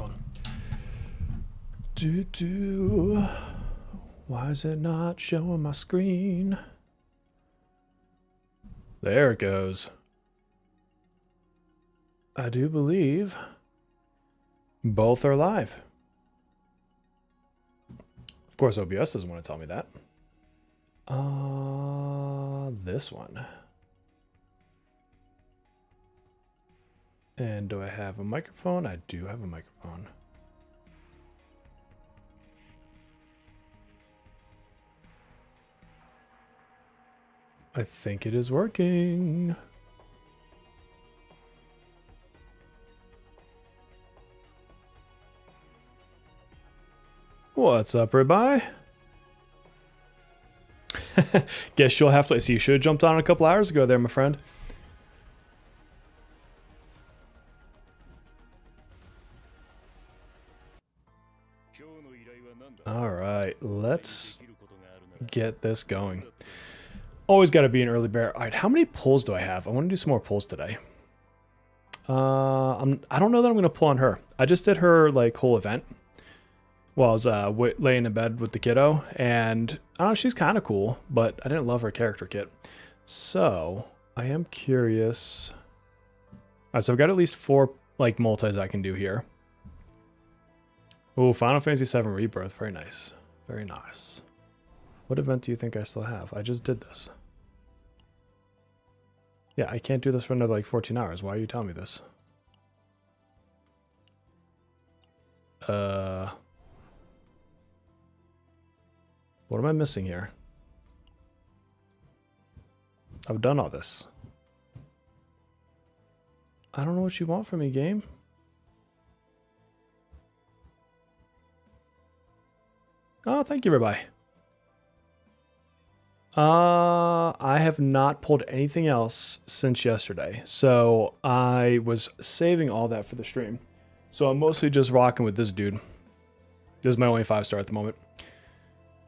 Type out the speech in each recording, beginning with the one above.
microphone. Why is it not showing my screen? There it goes. I do believe both are live. Of course, OBS doesn't want to tell me that. This one. And do I have a microphone? I do have a microphone. I think it is working. What's up, everybody? Guess you'll have to see. You should have jumped on a couple hours ago there, my friend. All right, let's get this going. Always got to be an early bear. All right, how many pulls do I have? I want to do some more pulls today. I don't know that I'm going to pull on her. I just did her like whole event while I was laying in bed with the kiddo, and I don't know, she's kind of cool, but I didn't love her character kit. So I am curious. All right, so I've got at least 4 like multis I can do here. Oh, Final Fantasy VII Rebirth. Very nice. Very nice. What event do you think I still have? I just did this. Yeah, I can't do this for another like 14 hours. Why are you telling me this? What am I missing here? I've done all this. I don't know what you want from me, game. Oh, thank you, everybody. I have not pulled anything else since yesterday, so I was saving all that for the stream. So I'm mostly just rocking with this dude. This is my only 5-star at the moment.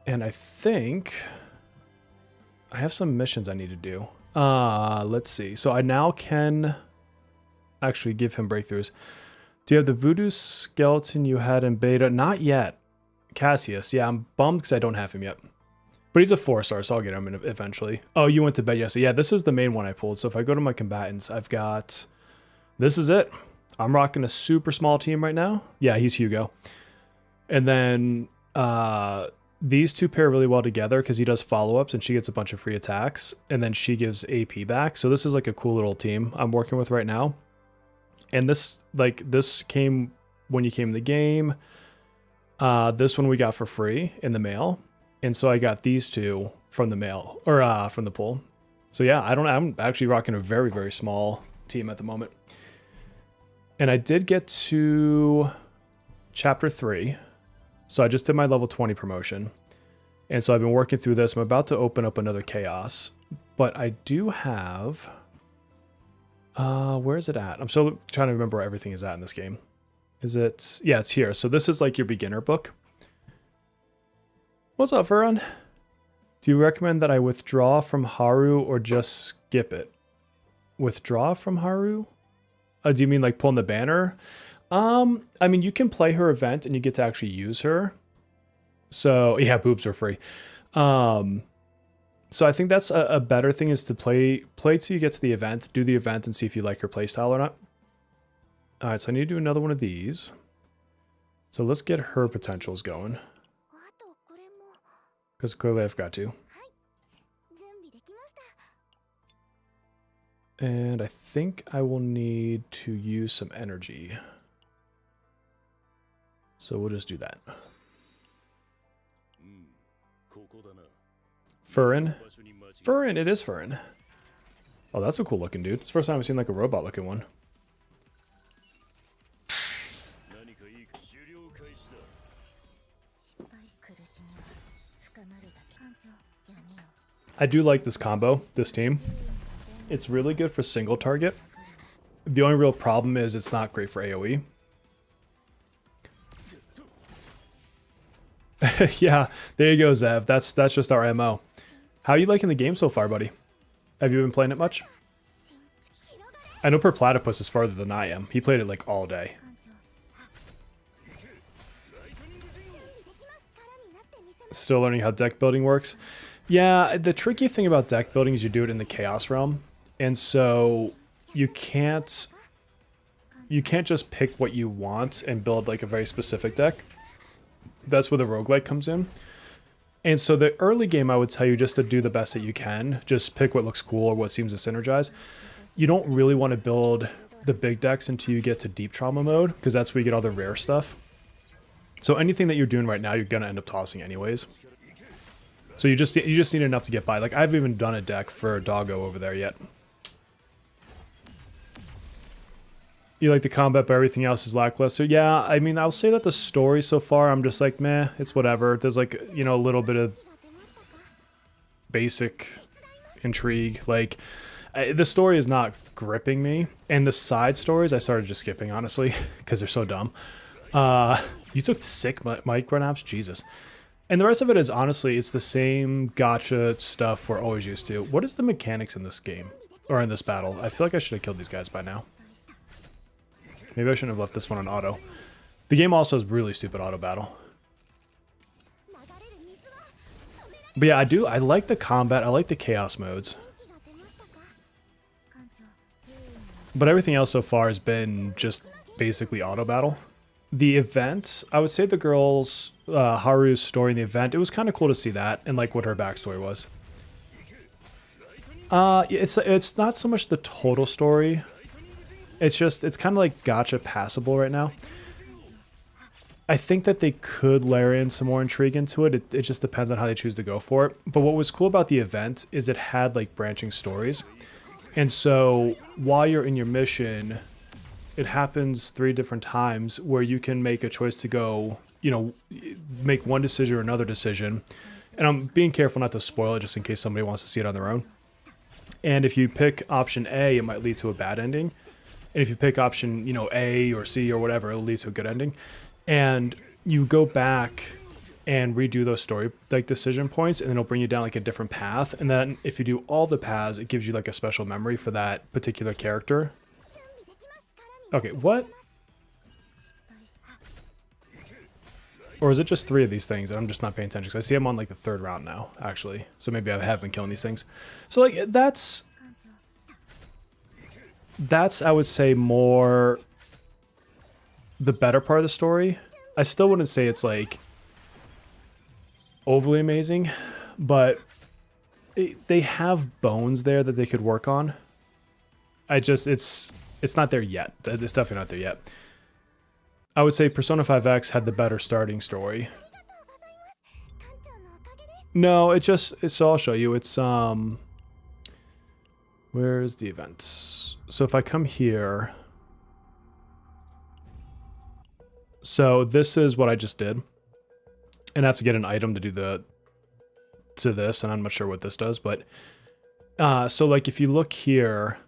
And I think I have some missions I need to do. Let's see. So I now can actually give him breakthroughs. Do you have the voodoo skeleton you had in beta? Not yet. Cassius. Yeah, I'm bummed because I don't have him yet. But he's a 4-star, so I'll get him eventually. Oh, you went to bed yesterday. Yeah, this is the main one I pulled. So if I go to my combatants, I've got... This is it. I'm rocking a super small team right now. Yeah, he's Hugo. And then these two pair really well together because he does follow-ups and she gets a bunch of free attacks. And then she gives AP back. So this is like a cool little team I'm working with right now. And this came when you came in the game. This one we got for free in the mail. And so I got these two from the mail, or from the pull. So yeah, I'm actually rocking a very, very small team at the moment. And I did get to chapter 3. So I just did my level 20 promotion. And so I've been working through this. I'm about to open up another chaos. But I do have... where is it at? I'm still trying to remember where everything is at in this game. Is it... Yeah, it's here. So this is like your beginner book. What's up, Furon? Do you recommend that I withdraw from Haru or just skip it? Withdraw from Haru? Do you mean like pulling the banner? I mean, you can play her event and you get to actually use her. So, yeah, boobs are free. So I think that's a better thing is to play till you get to the event, do the event and see if you like her playstyle or not. All right, so I need to do another one of these. So let's get her potentials going. Because clearly I've got to. And I think I will need to use some energy. So we'll just do that. Furin? Furin, it is Furin. Oh, that's a cool looking dude. It's the first time I've seen like a robot looking one. I do like this combo, this team. It's really good for single target. The only real problem is it's not great for AoE. Yeah, there you go, Zev. That's just our MO. How are you liking the game so far, buddy? Have you been playing it much? I know Per Platypus is farther than I am. He played it like all day. Still learning how deck building works. Yeah, the tricky thing about deck building is you do it in the Chaos realm. And so you can't just pick what you want and build like a very specific deck. That's where the roguelike comes in. And so the early game, I would tell you just to do the best that you can. Just pick what looks cool or what seems to synergize. You don't really want to build the big decks until you get to deep trauma mode, because that's where you get all the rare stuff. So anything that you're doing right now, you're going to end up tossing anyways. So you just need enough to get by. Like, I haven't even done a deck for Doggo over there yet. You like the combat, but everything else is lackluster. Yeah, I mean, I'll say that the story so far, I'm just like, meh, it's whatever. There's like, you know, a little bit of basic intrigue. Like, the story is not gripping me. And the side stories, I started just skipping, honestly, because they're so dumb. You took sick micronaps? Jesus. And the rest of it is, honestly, it's the same gacha stuff we're always used to. What is the mechanics in this game? Or in this battle? I feel like I should have killed these guys by now. Maybe I shouldn't have left this one on auto. The game also has really stupid auto battle. But yeah, I like the combat. I like the chaos modes. But everything else so far has been just basically auto battle. The event, I would say the girl's, Haru's story in the event, it was kind of cool to see that and like what her backstory was. It's not so much the total story. It's kind of like gacha passable right now. I think that they could layer in some more intrigue into it. It just depends on how they choose to go for it. But what was cool about the event is it had like branching stories. And so while you're in your mission, it happens 3 different times where you can make a choice to go, you know, make one decision or another decision. And I'm being careful not to spoil it just in case somebody wants to see it on their own. And if you pick option A, it might lead to a bad ending. And if you pick option, you know, A or C or whatever, it'll lead to a good ending. And you go back and redo those story like decision points, and then it'll bring you down like a different path. And then if you do all the paths, it gives you like a special memory for that particular character. Okay, what? Or is it just 3 of these things and I'm just not paying attention? Because I see I'm on like the 3rd round now, actually. So maybe I have been killing these things. So like that's I would say more the better part of the story. I still wouldn't say it's like overly amazing, but they have bones there that they could work on. It's not there yet. It's definitely not there yet. I would say Persona 5X had the better starting story. No, so I'll show you. It's where's the events? So if I come here, so this is what I just did, and I have to get an item to do this, and I'm not sure what this does, but so like if you look here,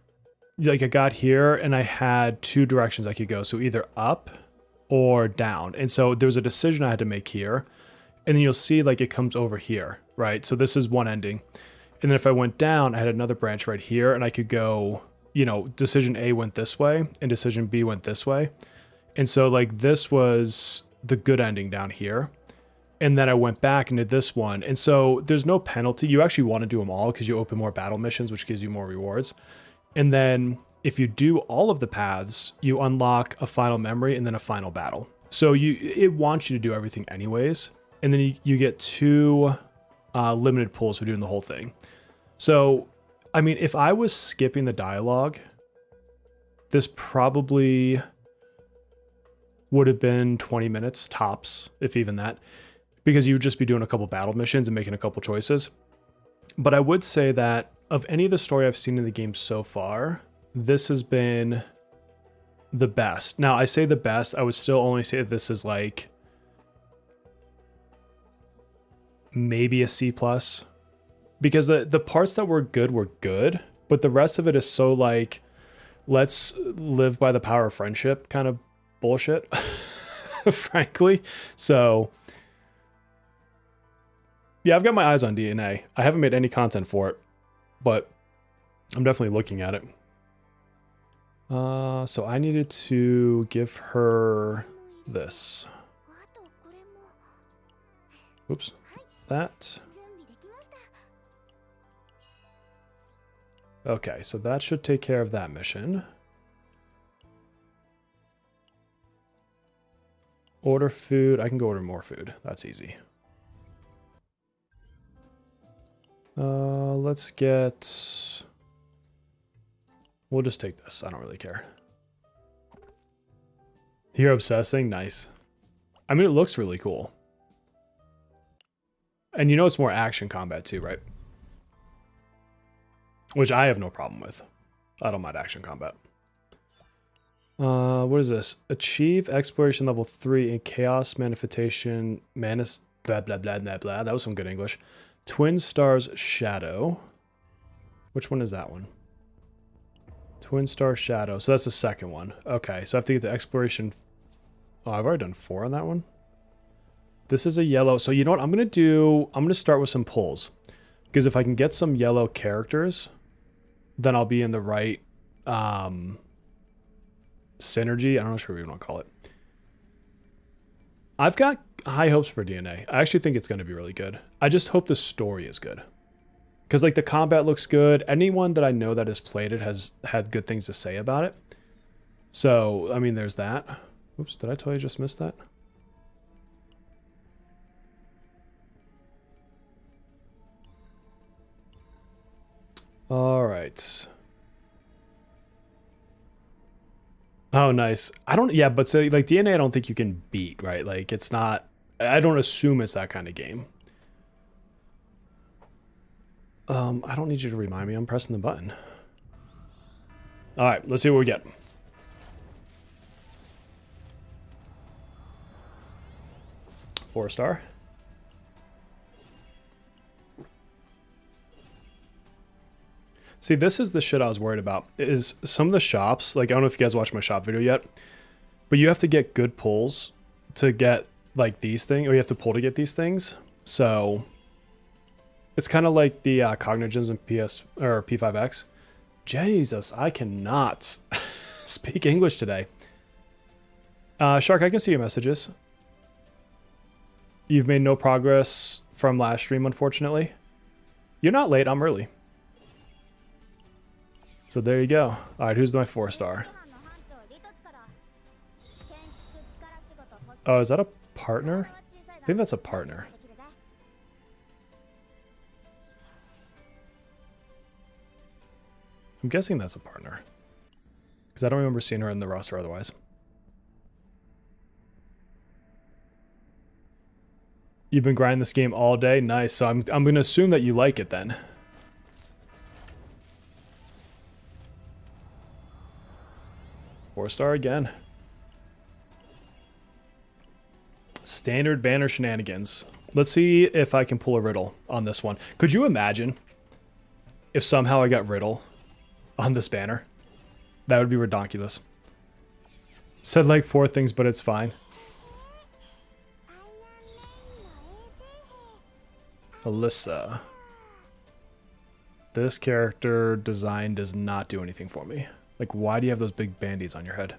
like I got here and I had 2 directions I could go, so either up or down, and so there was a decision I had to make here, and then you'll see like it comes over here, right? So this is one ending. And then if I went down, I had another branch right here, and I could go, you know, decision A went this way, and decision B went this way. And so, like, this was the good ending down here. And then I went back and did this one. And so there's no penalty. You actually want to do them all because you open more battle missions, which gives you more rewards. And then if you do all of the paths, you unlock a final memory and then a final battle. So it wants you to do everything anyways. And then you get 2 limited pools for doing the whole thing. So, I mean, if I was skipping the dialogue, this probably would have been 20 minutes tops, if even that, because you would just be doing a couple battle missions and making a couple choices. But I would say that of any of the story I've seen in the game so far, this has been the best. Now, I say the best, I would still only say that this is like maybe a C+, because the parts that were good, but the rest of it is so like, let's live by the power of friendship kind of bullshit, frankly. So yeah, I've got my eyes on DNA. I haven't made any content for it, but I'm definitely looking at it. So I needed to give her this. Oops. that. Okay, so that should take care of that mission. Order food. I can go order more food. That's easy. Let's get... We'll just take this. I don't really care. You're obsessing? Nice. I mean, it looks really cool. And you know it's more action combat too, right? Which I have no problem with. I don't mind action combat. What is this? Achieve exploration level 3 in chaos manifestation manus blah blah blah blah blah. That was some good English. Twin Stars Shadow. Which one is that one? Twin Star Shadow. So that's the second one. Okay, so I have to get the exploration. Oh, I've already done 4 on that one. This is a yellow. So you know what I'm gonna do? I'm gonna start with some pulls. Because if I can get some yellow characters, then I'll be in the right synergy. I'm not sure what you want to call it. I've got high hopes for DNA. I actually think it's going to be really good. I just hope the story is good. Because like the combat looks good. Anyone that I know that has played it has had good things to say about it. So, I mean, there's that. Oops, did I tell you I just missed that? All right. Oh, nice. I don't, yeah, but so like DNA, I don't think you can beat, right? Like it's not, I don't assume it's that kind of game. I don't need you to remind me. I'm pressing the button. All right, let's see what we get. Four-star. See, this is the shit I was worried about. Is some of the shops, like I don't know if you guys watched my shop video yet, but you have to get good pulls to get like these things, or you have to pull to get these things. So it's kind of like the Cognigens and PS or P5X. Jesus, I cannot speak English today. Shark, I can see your messages. You've made no progress from last stream, unfortunately. You're not late, I'm early. So there you go. All right, who's my 4-star? Oh, is that a partner? I think that's a partner. I'm guessing that's a partner. Because I don't remember seeing her in the roster otherwise. You've been grinding this game all day? Nice. So I'm going to assume that you like it then. Four-star again. Standard banner shenanigans. Let's see if I can pull a riddle on this one. Could you imagine if somehow I got riddle on this banner? That would be ridiculous. Said like 4 things, but it's fine. Alyssa. This character design does not do anything for me. Like, why do you have those big bandies on your head?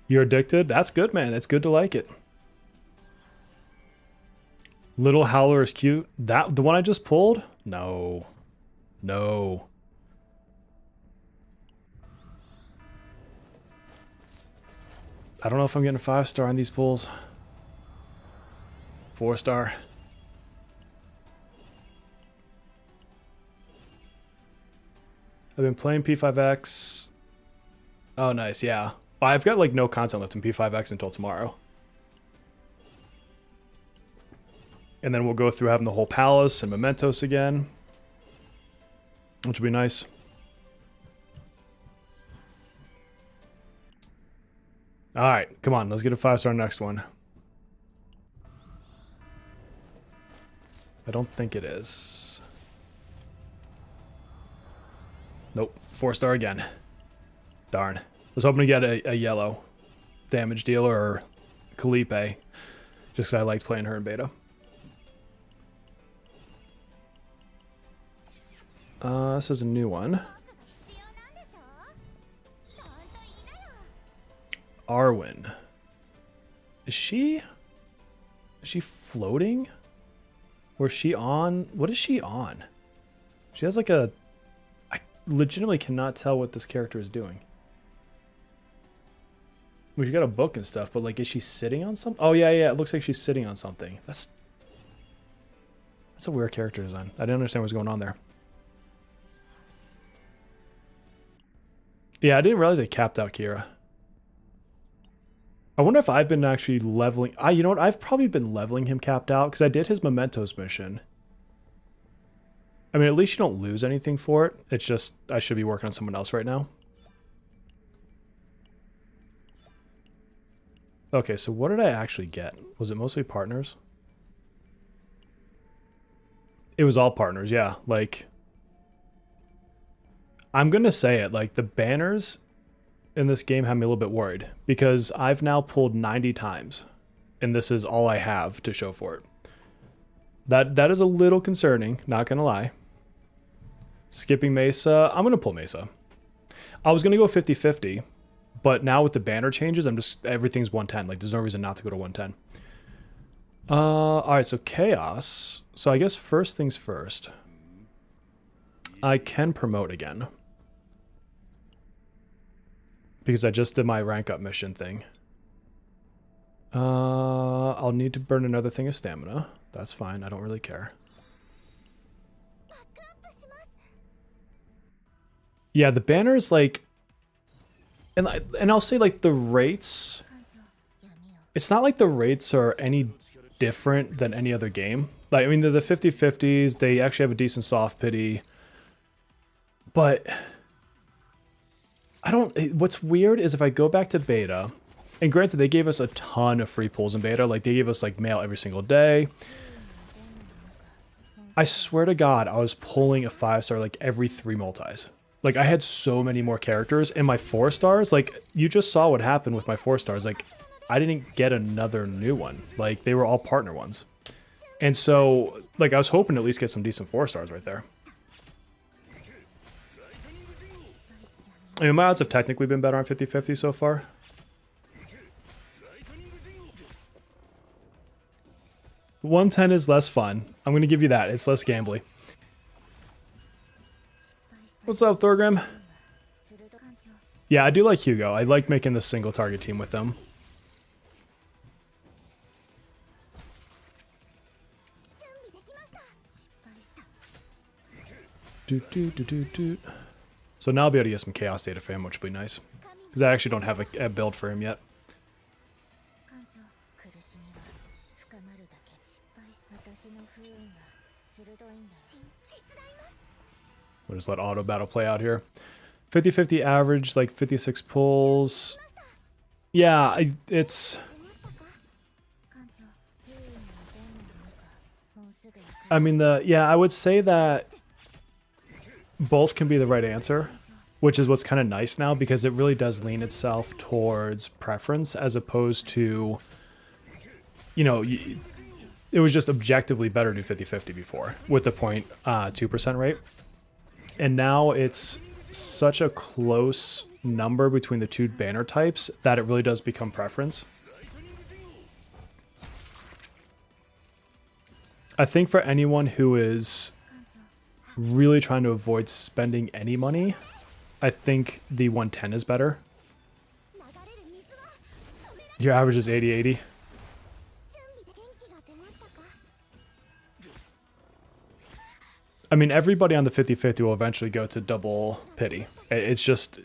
You're addicted? That's good, man. It's good to like it. Little Howler is cute. That the one I just pulled? No. No. I don't know if I'm getting a 5-star on these pulls. 4-star. I've been playing P5X. Oh, nice, yeah. I've got like no content left in P5X until tomorrow. And then we'll go through having the whole palace and mementos again, which will be nice. All right, come on, let's get a 5-star next one. I don't think it is. Nope, 4-star again. Darn. I was hoping to get a yellow damage dealer or Calipe, just because I liked playing her in beta. This is a new one. Arwen. Is she floating? Was she on? What is she on? She has like a... I legitimately cannot tell what this character is doing. Well, she got a book and stuff, but like, is she sitting on something? Oh, yeah, yeah, it looks like she's sitting on something. That's a weird character design. I didn't understand what's going on there. Yeah, I didn't realize they capped out Kira. I wonder if I've been actually leveling... you know what? I've probably been leveling him capped out because I did his Mementos mission. I mean, at least you don't lose anything for it. It's just I should be working on someone else right now. Okay, so what did I actually get? Was it mostly partners? It was all partners, yeah. Like, I'm going to say it. Like, the banners in this game have me a little bit worried because I've now pulled 90 times and this is all I have to show for it. That is a little concerning, not gonna lie. Skipping Mesa, I'm gonna pull Mesa. I was gonna go 50-50, but now with the banner changes, everything's 110. Like, there's no reason not to go to 110. All right, so Chaos. So I guess first things first, I can promote again. Because I just did my rank up mission thing. I'll need to burn another thing of stamina. That's fine. I don't really care. Yeah, the banners, like... And I'll say, like, the rates... It's not like the rates are any different than any other game. Like, I mean, they're the 50-50s. They actually have a decent soft pity. But... what's weird is if I go back to beta, and granted they gave us a ton of free pulls in beta, like they gave us like mail every single day. I swear to God, I was pulling a 5-star like every 3 multis. Like I had so many more characters, and my 4-stars, like you just saw what happened with my 4-stars. Like I didn't get another new one. Like they were all partner ones. And so like I was hoping to at least get some decent 4-stars right there. I mean, my odds have technically been better on 50-50 so far. $110 is less fun. I'm going to give you that. It's less gambly. What's up, Thorgrim? Yeah, I do like Hugo. I like making the single target team with them. So now I'll be able to get some chaos data for him, which will be nice. Because I actually don't have a build for him yet. We'll just let auto battle play out here. 50-50 average, like 56 pulls. Yeah, it's... I mean, I would say that both can be the right answer, which is what's kind of nice now, because it really does lean itself towards preference as opposed to, you know, it was just objectively better to do 50-50 before with the 0.2% rate. And now it's such a close number between the two banner types that it really does become preference. I think for anyone who is really trying to avoid spending any money, I think the 110 is better. Your average is 80-80. I mean, everybody on the 50-50 will eventually go to double pity. It's just,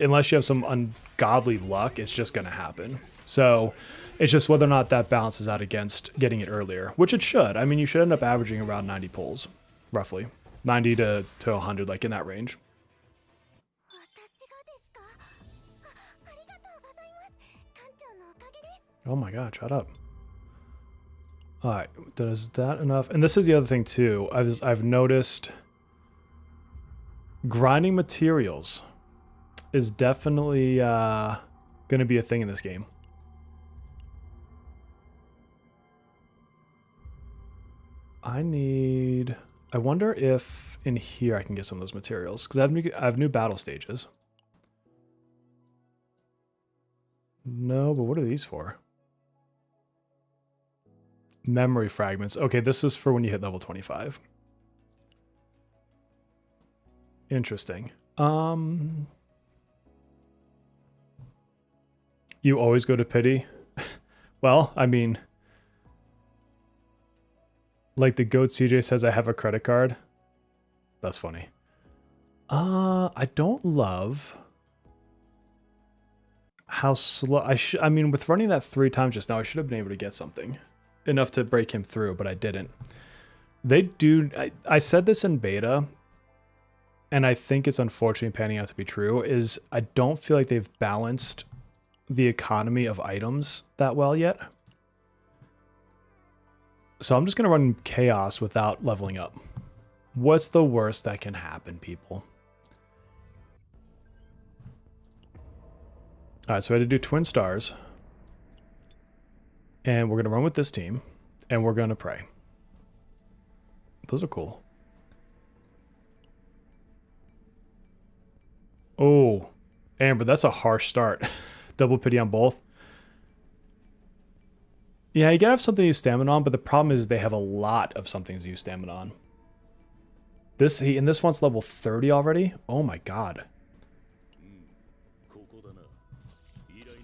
unless you have some ungodly luck, it's just going to happen. So it's just whether or not that balances out against getting it earlier, which it should. I mean, you should end up averaging around 90 pulls, roughly. 90 to 100, like in that range. Oh my god, shut up. Alright, does that enough? And this is the other thing too. I've noticed grinding materials is definitely going to be a thing in this game. I wonder if in here I can get some of those materials, because I have new battle stages. No, but what are these for? Memory fragments. Okay, this is for when you hit level 25. Interesting. You always go to pity? Well, I mean, like the goat CJ says I have a credit card. That's funny. I don't love how slow I mean, with running that 3 times just now, I should have been able to get something enough to break him through, but I didn't. They do. I said this in beta, and I think it's unfortunately panning out to be true, is I don't feel like they've balanced the economy of items that well yet. So I'm just going to run chaos without leveling up. What's the worst that can happen, people? All right, so I had to do twin stars. And we're going to run with this team. And we're going to pray. Those are cool. Oh, Amber, that's a harsh start. Double pity on both. Yeah, you gotta have something to use stamina on, but the problem is they have a lot of something to use stamina on. And this one's level 30 already? Oh my god.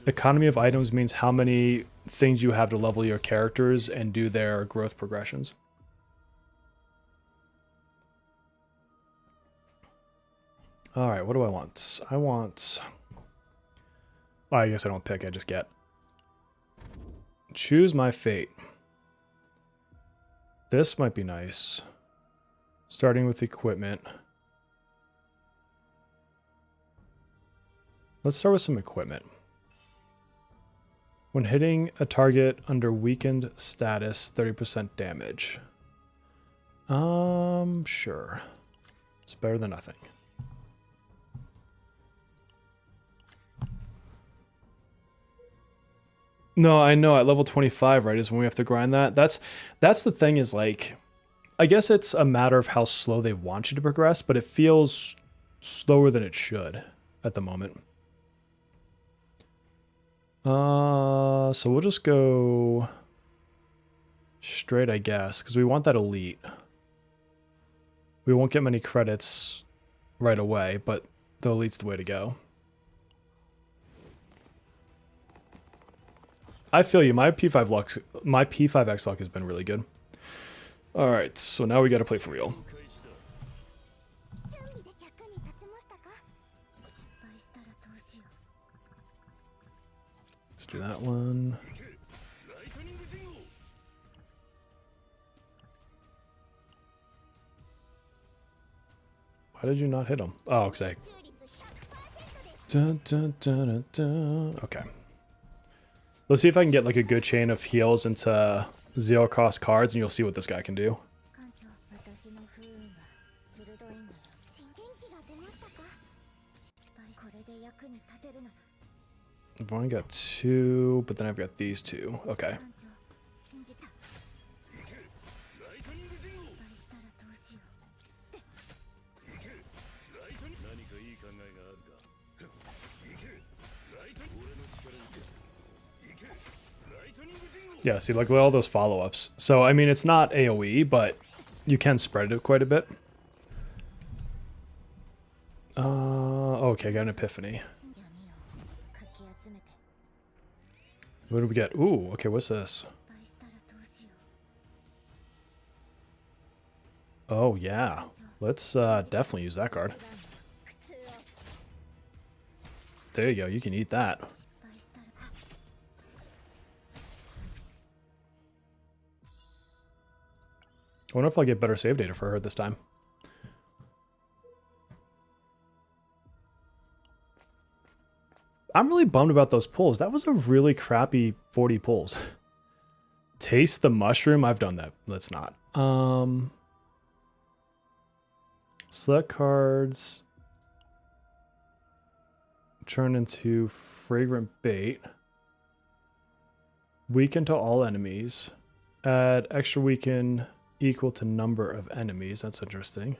Economy of items means how many things you have to level your characters and do their growth progressions. Alright, what do I want? I want... Oh, I guess I don't pick, I just get. Choose my fate. This might be nice. Starting with equipment. Let's start with some equipment. When hitting a target under weakened status, 30% damage. Sure. It's better than nothing. No, I know at level 25, right, is when we have to grind that. That's the thing is like, I guess it's a matter of how slow they want you to progress, but it feels slower than it should at the moment. So we'll just go straight, I guess, because we want that elite. We won't get many credits right away, but the elite's the way to go. I feel you. My P5X luck has been really good. All right, so now we got to play for real. Let's do that one. Why did you not hit him? Oh, okay. Dun, dun, dun, dun, dun. Okay. Let's see if I can get like a good chain of heals into zero cost cards, and you'll see what this guy can do. I've only got 2, but then I've got these 2. Okay. Yeah, see, like, look at all those follow-ups. So, I mean, it's not AoE, but you can spread it quite a bit. Okay, got an epiphany. What do we get? Ooh, okay, what's this? Oh, yeah. Let's definitely use that card. There you go, you can eat that. I wonder if I'll get better save data for her this time. I'm really bummed about those pulls. That was a really crappy 40 pulls. Taste the mushroom? I've done that. Let's not. Select cards. Turn into fragrant bait. Weaken to all enemies. Add extra weaken equal to number of enemies. That's interesting.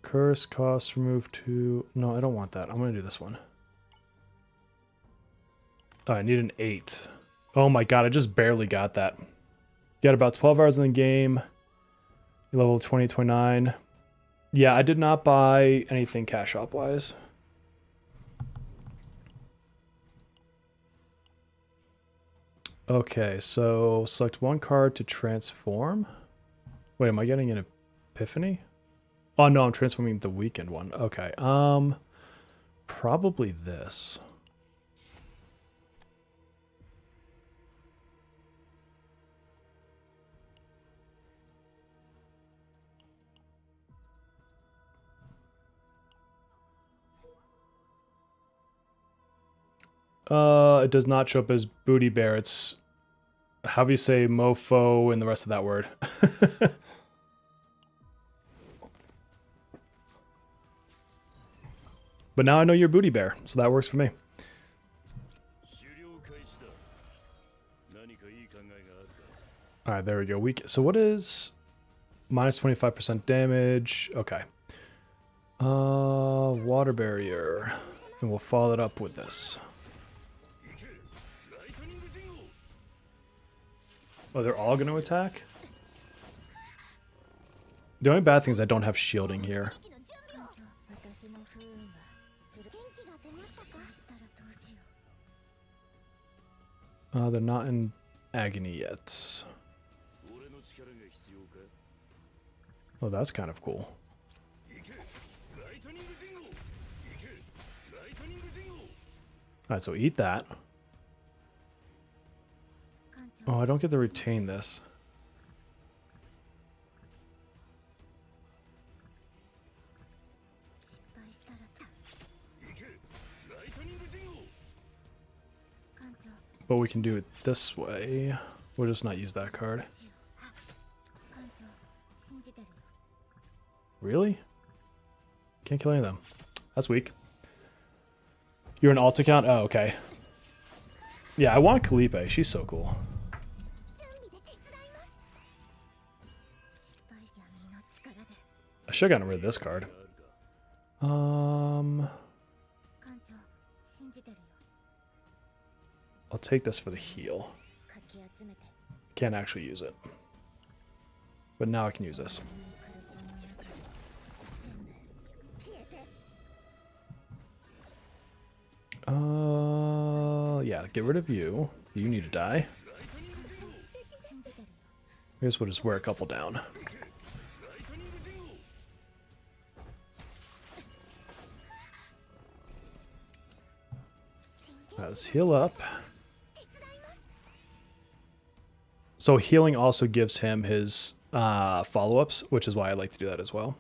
Curse costs remove 2. No, I don't want that. I'm going to do this one. Oh, I need an 8. Oh my god, I just barely got that. Got about 12 hours in the game. Level 20, 29. Yeah, I did not buy anything cash shop wise. Okay, so select one card to transform. Wait, am I getting an epiphany? Oh no, I'm transforming the weekend one. Okay, probably this. It does not show up as Booty Bear. It's, how do you say mofo and the rest of that word? But now I know you're Booty Bear, so that works for me. Alright, there we go. Weak. So what is minus 25% damage? Okay. Water barrier. And we'll follow it up with this. Oh, they're all going to attack? The only bad thing is I don't have shielding here. They're not in agony yet. Oh, that's kind of cool. Alright, so eat that. Oh, I don't get to retain this. But we can do it this way. We'll just not use that card. Really? Can't kill any of them. That's weak. You're an alt account? Oh, okay. Yeah, I want Kalipe. She's so cool. I should have gotten rid of this card. I'll take this for the heal. Can't actually use it. But now I can use this. Yeah, get rid of you. You need to die. I guess we'll just wear a couple down. Alright, let's heal up. So healing also gives him his follow-ups, which is why I like to do that as well.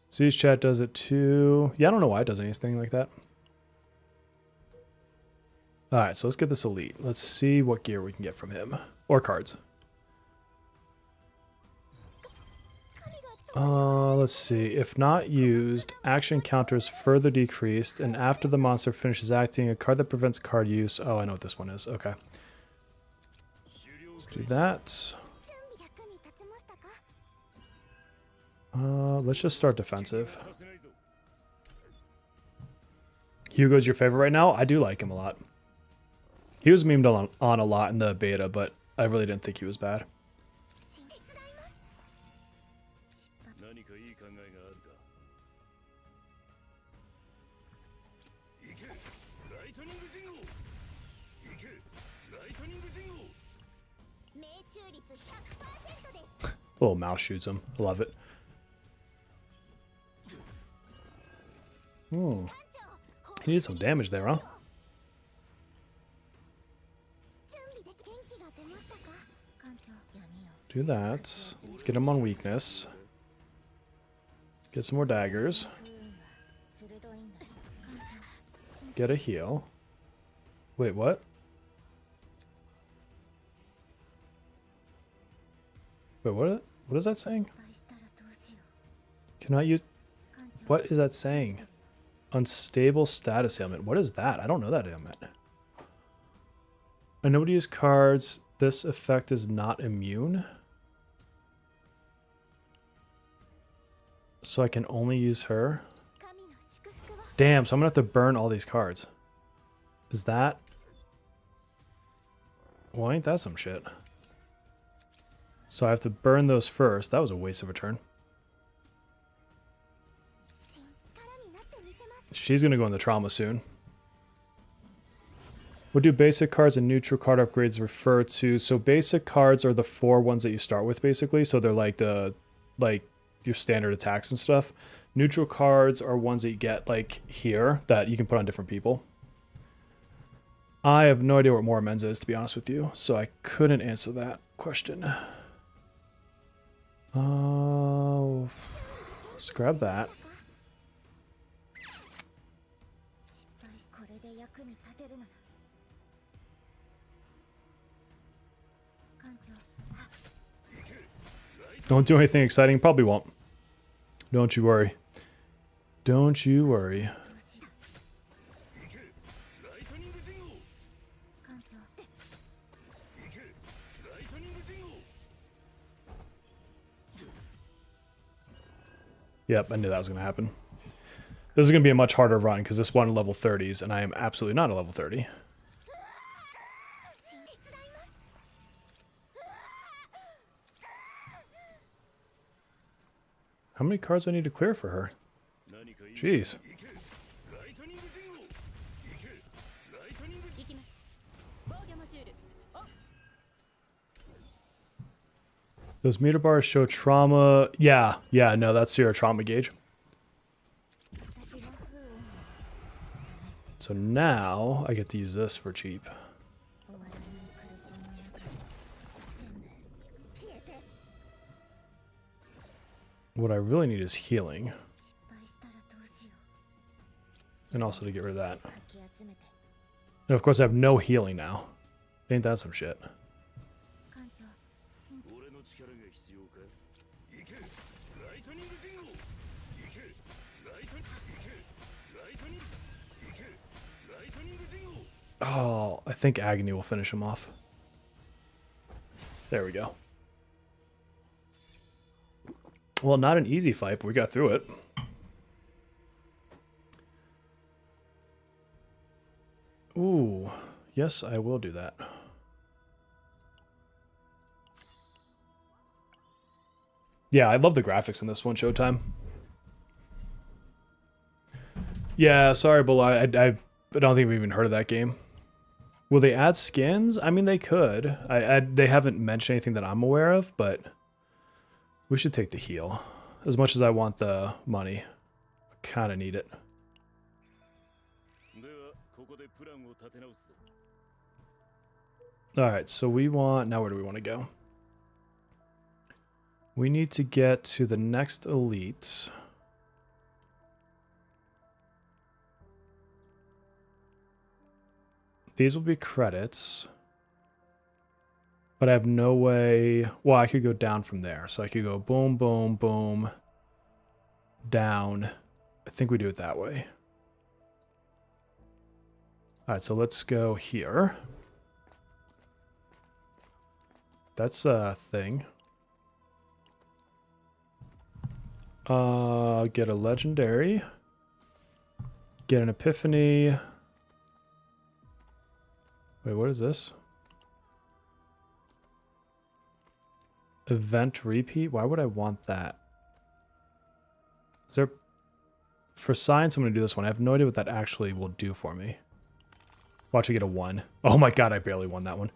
Siege chat does it too. Yeah, I don't know why it does anything like that. Alright, so let's get this elite. Let's see what gear we can get from him. Or cards. Let's see. If not used, action counters further decreased, and after the monster finishes acting, a card that prevents card use. Oh, I know what this one is. Okay. Let's do that. Let's just start defensive. Hugo's your favorite right now? I do like him a lot. He was memed on a lot in the beta, but I really didn't think he was bad. The little mouse shoots him. I love it. He needed some damage there, huh? Do that. Let's get him on weakness. Get some more daggers. Get a heal. Wait, what? Wait, what is that saying? Cannot use... What is that saying? Unstable status ailment. What is that? I don't know that ailment. I know how to use cards. This effect is not immune. So I can only use her. Damn, so I'm gonna have to burn all these cards. Is that... Well, ain't that some shit? So I have to burn those first. That was a waste of a turn. She's gonna go in the trauma soon. What do basic cards and neutral card upgrades refer to? So basic cards are the 4 ones that you start with, basically. So they're like your standard attacks and stuff. Neutral cards are ones that you get like here that you can put on different people. I have no idea what more amends is, to be honest with you, so I couldn't answer that question. Let's grab that. Don't do anything exciting. Probably won't. Don't you worry. Don't you worry. Yep, I knew that was going to happen. This is going to be a much harder run because this one level 30s and I am absolutely not a level 30. How many cards do I need to clear for her? Jeez. Those meter bars show trauma. Yeah, no, that's your trauma gauge. So now I get to use this for cheap. What I really need is healing. And also to get rid of that. And of course I have no healing now. Ain't that some shit? Oh, I think Agony will finish him off. There we go. Well, not an easy fight, but we got through it. Ooh, yes, I will do that. Yeah, I love the graphics in this one, Showtime. Yeah, sorry, but I don't think we've even heard of that game. Will they add skins? I mean, they could. They haven't mentioned anything that I'm aware of, but we should take the heal. As much as I want the money, I kind of need it. Alright, so we want... Now where do we want to go? We need to get to the next elite. These will be credits. But I have no way... Well, I could go down from there. So I could go boom, boom, boom. Down. I think we do it that way. Alright, so let's go here. That's a thing. Get a legendary. Get an epiphany. Wait, what is this? Event repeat? Why would I want that? Is there... For science, I'm going to do this one. I have no idea what that actually will do for me. Watch, I get a 1. Oh my god, I barely won that one.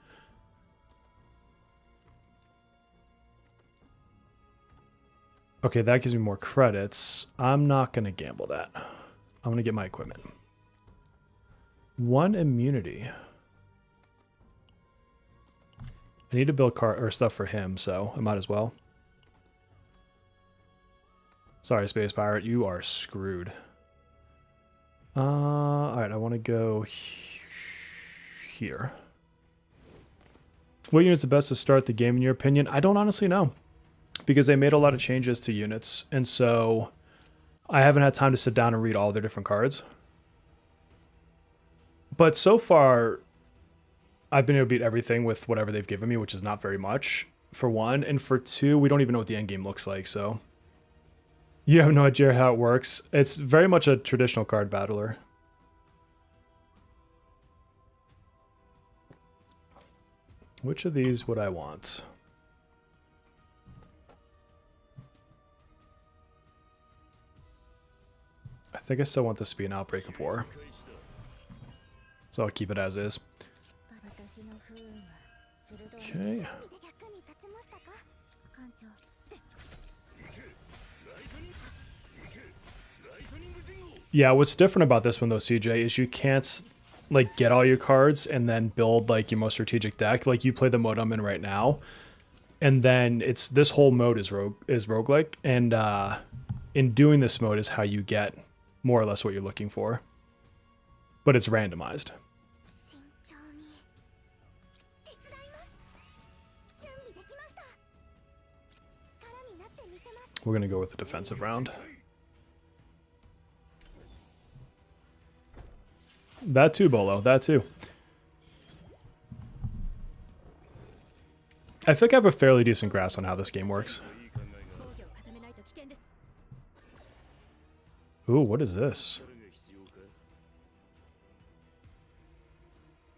Okay, that gives me more credits. I'm not going to gamble that. I'm going to get my equipment. 1 immunity. I need to build car or stuff for him, so I might as well. Sorry, Space Pirate, you are screwed. Alright, I want to go here. What unit's the best to start the game in your opinion? I don't honestly know. Because they made a lot of changes to units, and so I haven't had time to sit down and read all their different cards. But so far, I've been able to beat everything with whatever they've given me, which is not very much, for one. And for two, we don't even know what the end game looks like, so... You have no idea how it works. It's very much a traditional card battler. Which of these would I want? I think I still want this to be an outbreak of war. So I'll keep it as is. Okay. Yeah, what's different about this one though, CJ, is you can't like get all your cards and then build like your most strategic deck. Like you play the mode I'm in right now, and then it's this whole mode is roguelike, and in doing this mode is how you get more or less what you're looking for. But it's randomized. We're gonna go with the defensive round. That too, Bolo. That too. I think I have a fairly decent grasp on how this game works. Ooh, what is this?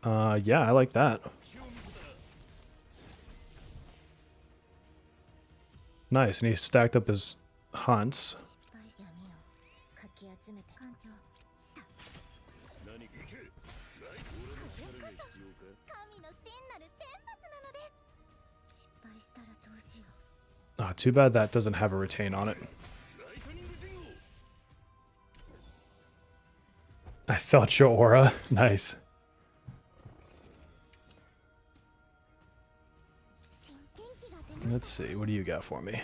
Yeah, I like that. Nice, and he stacked up his hunts. Ah, too bad that doesn't have a retain on it. I felt your aura. Nice. Let's see, what do you got for me?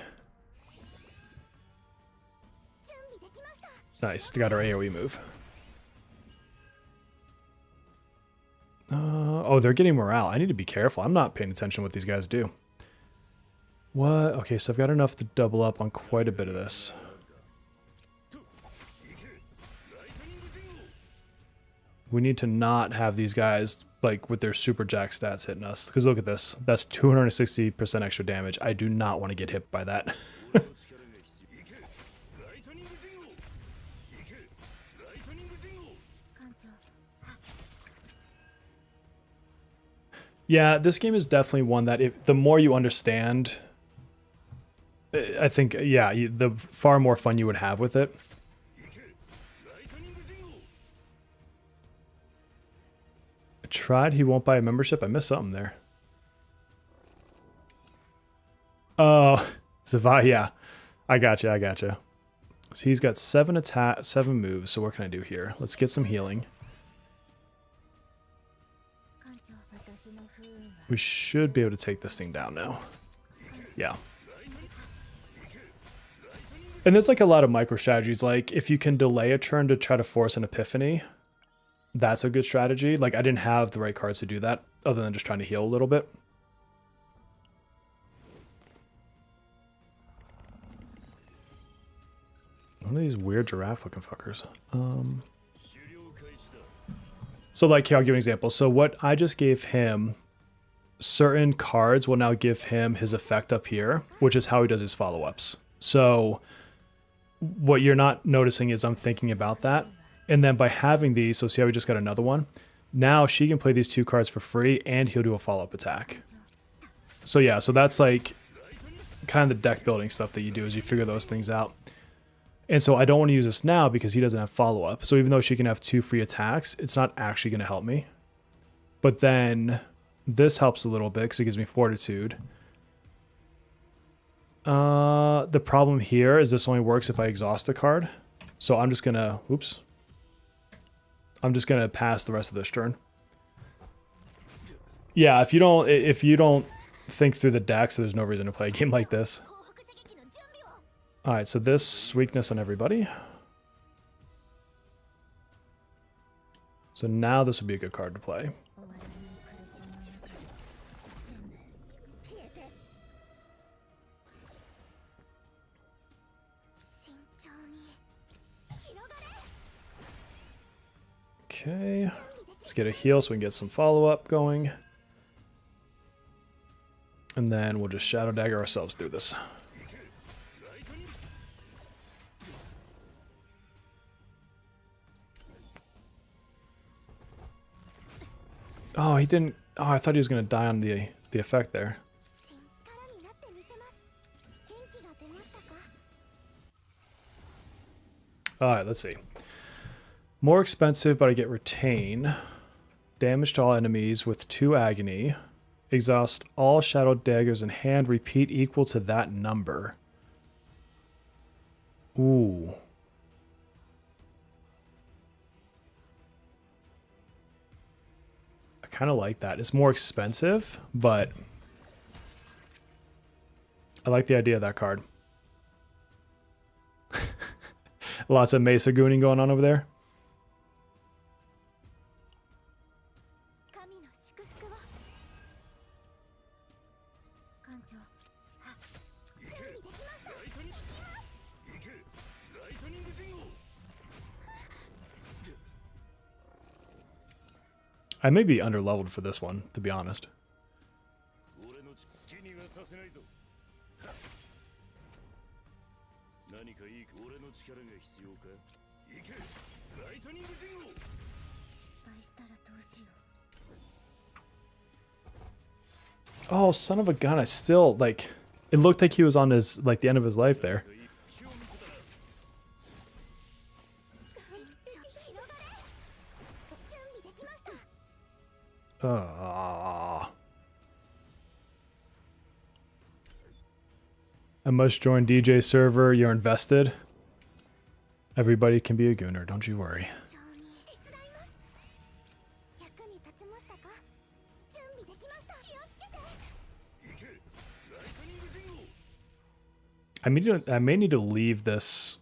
Nice, got our AoE move. Oh, they're getting morale. I need to be careful. I'm not paying attention to what these guys do. What? Okay, so I've got enough to double up on quite a bit of this. We need to not have these guys, like, with their super jack stats hitting us. Because look at this. That's 260% extra damage. I do not want to get hit by that. Yeah, this game is definitely one that if the more you understand, I think, yeah, the far more fun you would have with it. I tried, he won't buy a membership. I missed something there. Oh, Zavai, yeah. I gotcha, I gotcha. So he's got 7 moves, so what can I do here? Let's get some healing. We should be able to take this thing down now. Yeah. And there's like a lot of micro strategies. Like if you can delay a turn to try to force an epiphany, that's a good strategy. Like I didn't have the right cards to do that other than just trying to heal a little bit. One of these weird giraffe looking fuckers. So like here, I'll give an example. So what I just gave him, certain cards will now give him his effect up here, which is how he does his follow-ups. So what you're not noticing is I'm thinking about that. And then by having these, so see how we just got another one? Now she can play these 2 cards for free and he'll do a follow-up attack. So yeah, so that's like kind of the deck building stuff that you do is you figure those things out. And so I don't want to use this now because he doesn't have follow-up. So even though she can have 2 free attacks, it's not actually going to help me. But then this helps a little bit because it gives me fortitude. The problem here is this only works if I exhaust a card. So I'm just gonna, oops. I'm just gonna pass the rest of this turn. Yeah, if you don't think through the deck, so there's no reason to play a game like this. Alright, so this weakness on everybody. So now this would be a good card to play. Okay, let's get a heal so we can get some follow-up going. And then we'll just Shadow Dagger ourselves through this. Oh, he didn't. Oh, I thought he was going to die on the effect there. Alright, let's see. More expensive, but I get retain. Damage to all enemies with 2 agony. Exhaust all shadow daggers in hand. Repeat equal to that number. Ooh. I kind of like that. It's more expensive, but I like the idea of that card. Lots of Mesa gooning going on over there. I may be underleveled for this one, to be honest. Oh, son of a gun, I still, like, it looked like he was on his, like, the end of his life there. I must join DJ server. You're invested. Everybody can be a gooner, don't you worry. I may need to leave this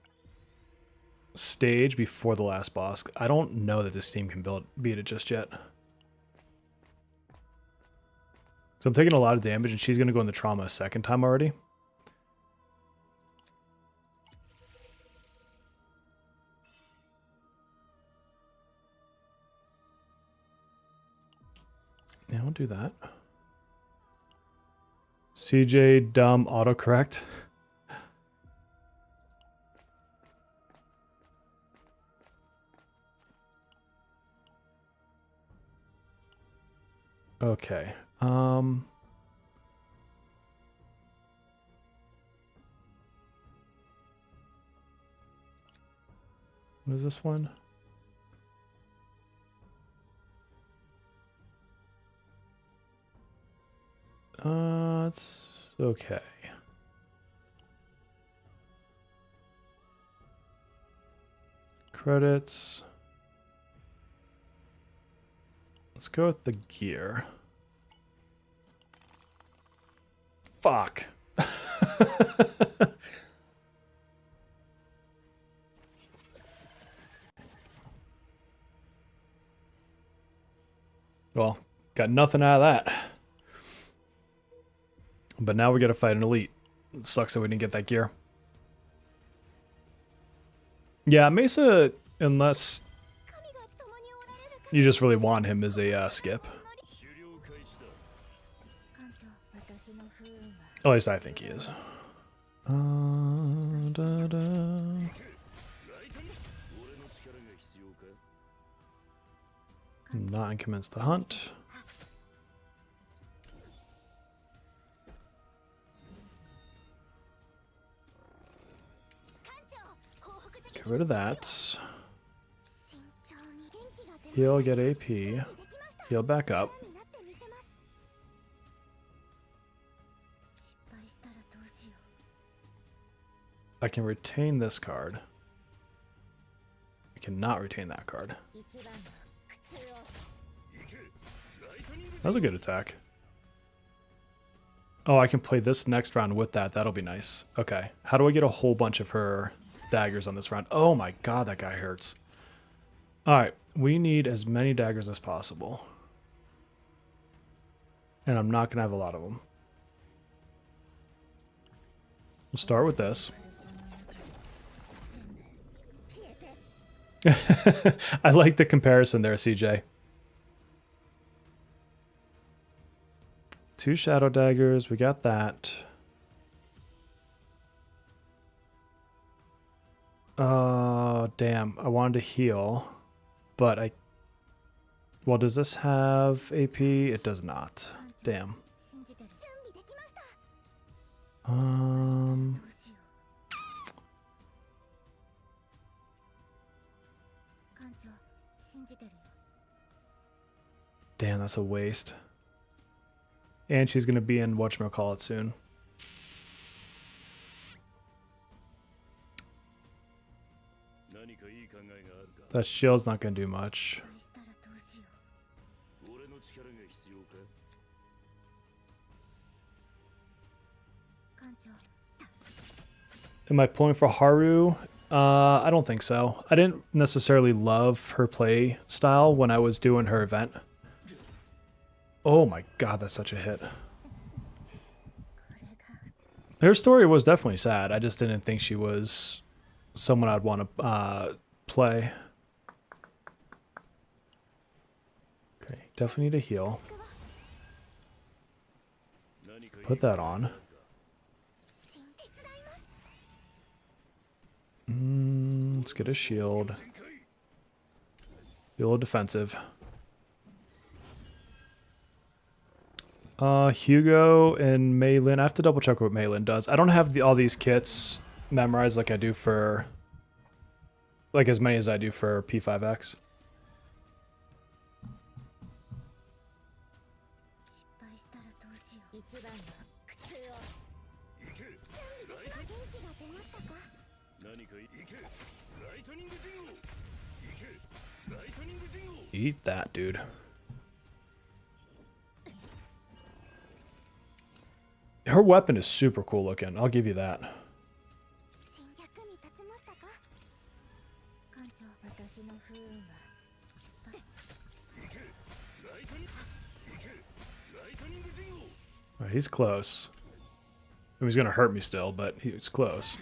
stage before the last boss. I don't know that this team can beat it just yet. So I'm taking a lot of damage, and she's going to go in the trauma a second time already. Yeah, I'll do that. CJ dumb autocorrect. Okay. What is this one? It's okay. Credits. Let's go with the gear. Fuck. Well, got nothing out of that. But now we gotta fight an elite. It sucks that we didn't get that gear. Yeah, Mesa, unless you just really want him as a skip. At least I think he is. Not commence the hunt. Get rid of that. He'll get AP. He'll back up. I can retain this card. I cannot retain that card. That was a good attack. Oh, I can play this next round with that. That'll be nice. Okay. How do I get a whole bunch of her daggers on this round? Oh my god, that guy hurts. Alright. We need as many daggers as possible. And I'm not going to have a lot of them. We'll start with this. I like the comparison there, CJ. 2 shadow daggers. We got that. Damn. I wanted to heal, but I Well, does this have AP? It does not. Damn. Damn, that's a waste. And she's gonna be in whatchamacallit soon. That shield's not gonna do much. Am I pulling for Haru? I don't think so. I didn't necessarily love her play style when I was doing her event. Oh my god, that's such a hit. Her story was definitely sad. I just didn't think she was someone I'd want to play. Okay, definitely need a heal. Put that on. Let's get a shield. Be a little defensive. Hugo and Maylin. I have to double check what Maylin does. I don't have all these kits memorized like I do for... like as many as I do for P5X. Eat that, dude. Her weapon is super cool looking. I'll give you that. Alright, he's close. I mean, he's gonna hurt me still, but he's close.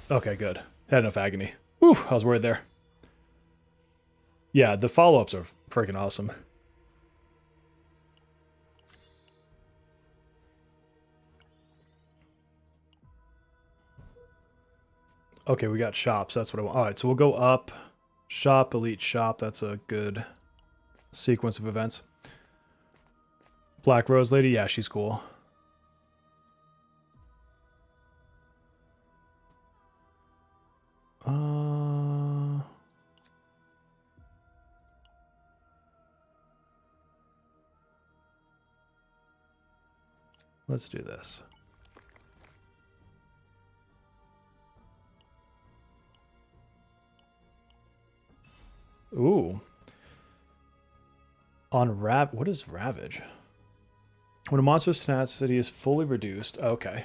Okay, good. Had enough agony. Whew, I was worried there. Yeah, the follow-ups are freaking awesome. Okay, we got shops. That's what I want. All right, so we'll go up. Shop, elite shop. That's a good sequence of events. Black Rose Lady. Yeah, she's cool. Let's do this. Ooh. On what is Ravage? When a monster's tenacity is fully reduced. Okay.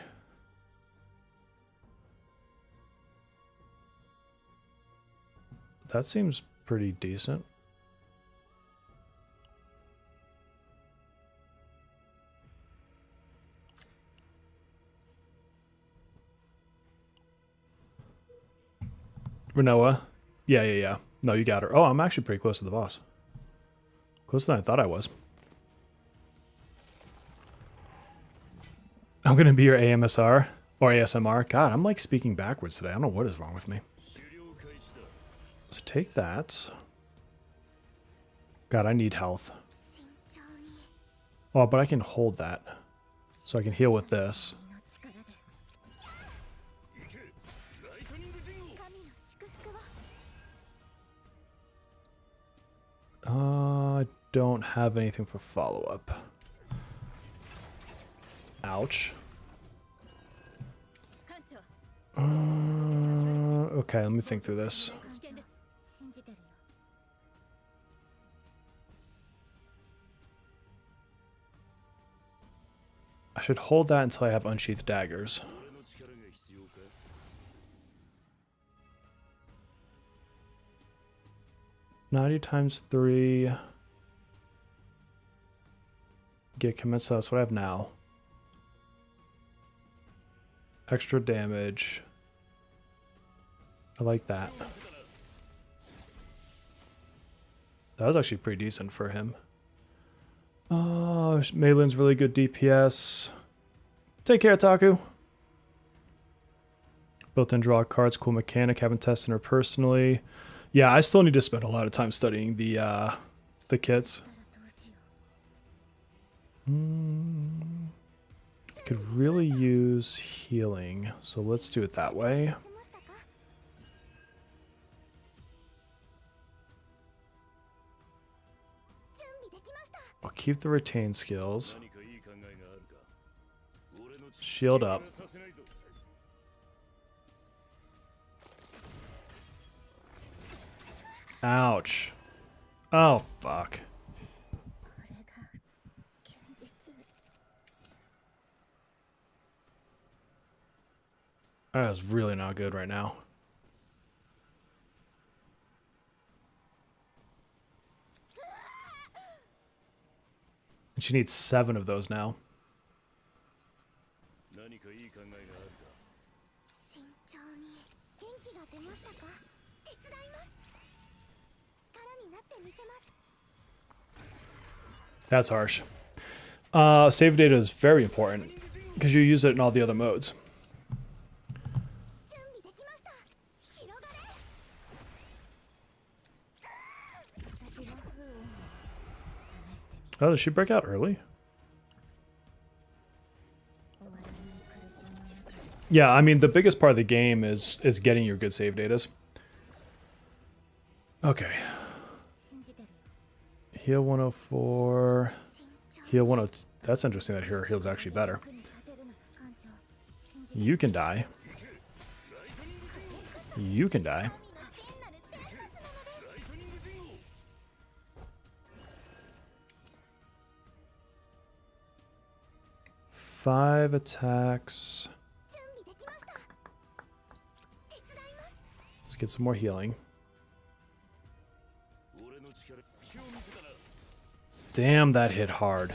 That seems pretty decent. Renoa. Yeah. No, you got her. Oh, I'm actually pretty close to the boss. Closer than I thought I was. I'm going to be your AMSR or ASMR. God, I'm like speaking backwards today. I don't know what is wrong with me. Let's take that. God, I need health. Oh, but I can hold that. So I can heal with this. I don't have anything for follow-up. Ouch. Okay, let me think through this. I should hold that until I have unsheathed daggers. $90 times 3. Get commence. That's what I have now. Extra damage. I like that. That was actually pretty decent for him. Maylin's really good DPS. Take care, Taku. Built-in draw cards, cool mechanic. Haven't tested her personally. Yeah, I still need to spend a lot of time studying the kits. Could really use healing, so let's do it that way. I'll keep the retain skills. Shield up. Ouch. Oh, fuck. That is really not good right now. And she needs 7 of those now. That's harsh. Save data is very important because you use it in all the other modes. Oh, did she break out early? Yeah, I mean, the biggest part of the game is getting your good save datas. Okay. Heal 104. Heal 102. That's interesting that her heal's actually better. You can die. You can die. Five attacks. Let's get some more healing. Damn, that hit hard.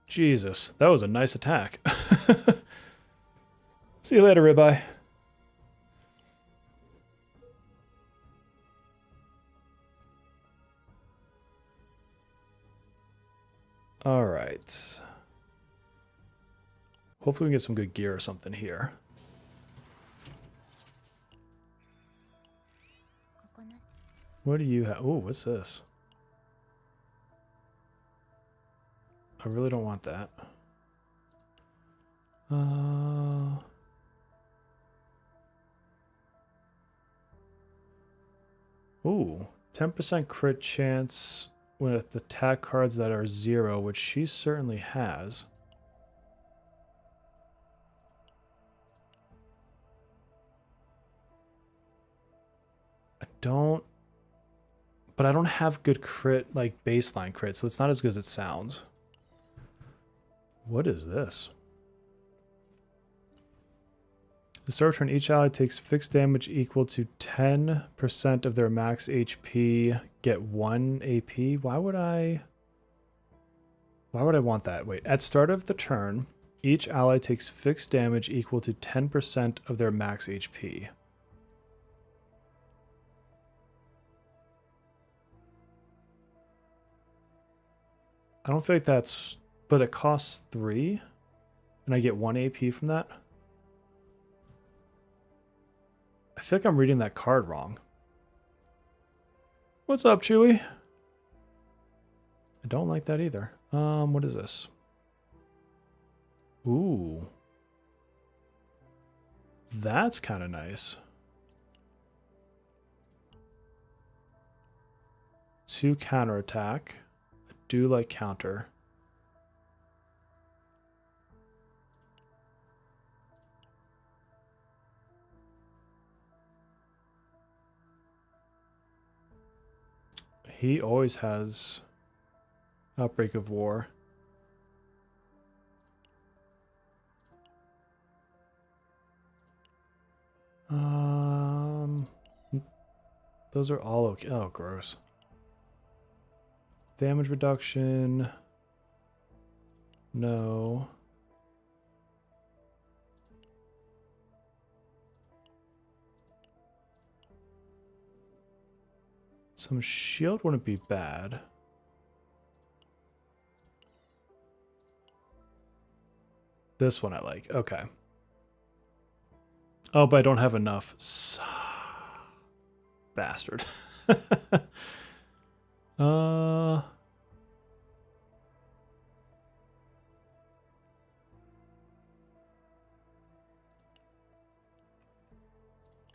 Jesus, that was a nice attack. See you later, ribeye. All right. Hopefully we can get some good gear or something here. What do you have? Oh, what's this? I really don't want that. Ooh, 10% crit chance with attack cards that are 0, which she certainly has. But I don't have good crit, like baseline crit, so it's not as good as it sounds. What is this? The start turn, each ally takes fixed damage equal to 10% of their max HP, get 1 AP. Why would I want that? Wait, at start of the turn, each ally takes fixed damage equal to 10% of their max HP. I don't feel like that's... But it costs 3? And I get 1 AP from that? I feel like I'm reading that card wrong. What's up, Chewy? I don't like that either. What is this? Ooh. That's kind of nice. 2 counterattack. I do like counter. He always has Outbreak of War. Those are all okay. Oh, gross. Damage reduction. No. Some shield wouldn't be bad. This one I like. Okay. Oh, but I don't have enough. Bastard.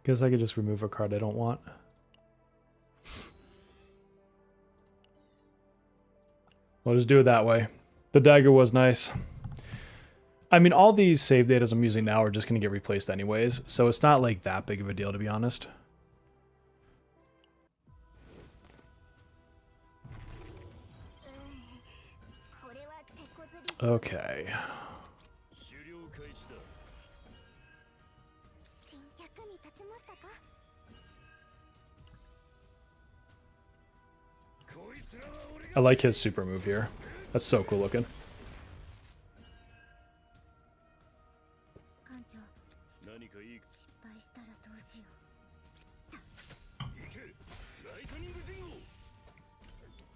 Guess I could just remove a card I don't want. We'll just do it that way. The dagger was nice. I mean, all these save datas I'm using now are just going to get replaced anyways, so it's not like that big of a deal, to be honest. Okay. I like his super move here. That's so cool looking.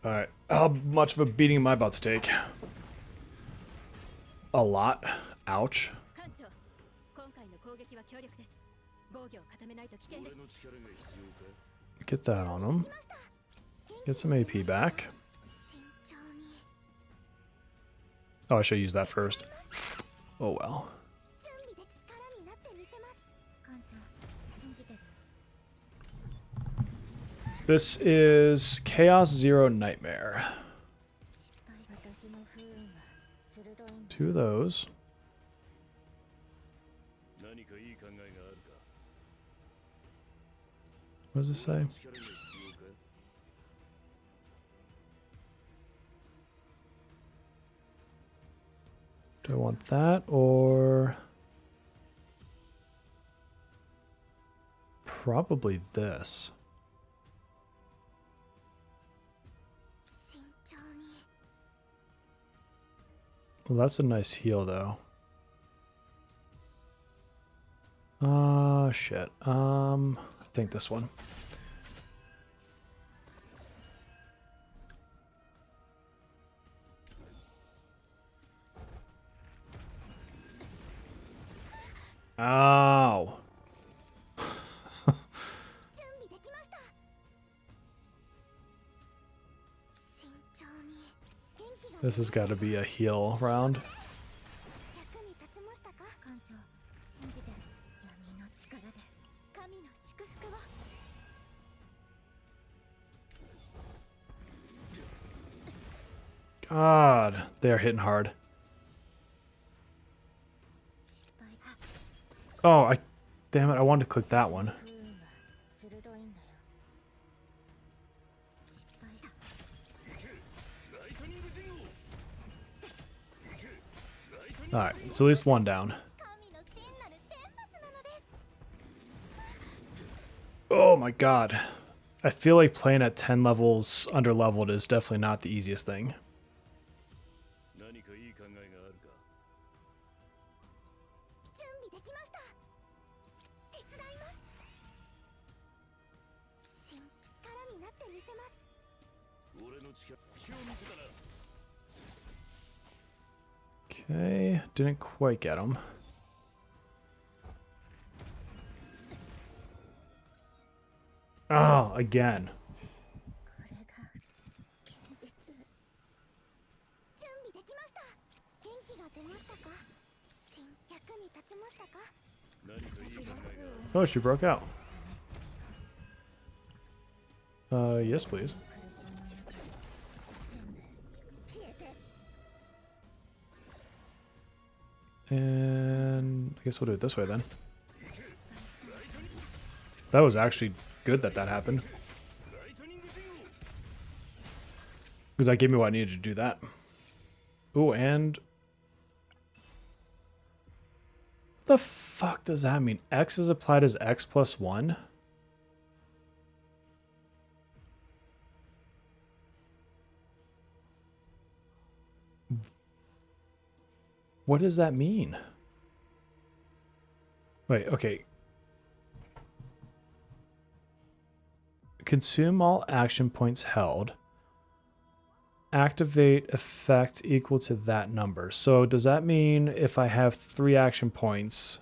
Alright, how much of a beating am I about to take? A lot. Ouch. Get that on him. Get some AP back. Oh, I should use that first. Oh well. This is Chaos Zero Nightmare. 2 of those. What does it say? Do I want that or probably this? Well, that's a nice heal though. Shit. I think this one. Ow. This has got to be a heal round. God, they are hitting hard. Oh, damn it, I wanted to click that one. Alright, it's at least one down. Oh my god. I feel like playing at 10 levels under leveled is definitely not the easiest thing. Okay, didn't quite get him. Oh, again. Oh, she broke out. Yes, please. And I guess we'll do it this way then. That was actually good that happened. Because that gave me what I needed to do that. Ooh, and... what the fuck does that mean? X is applied as X plus 1? What does that mean? Wait, okay. consume all action points held. Activate effect equal to that number. So does that mean if I have 3 action points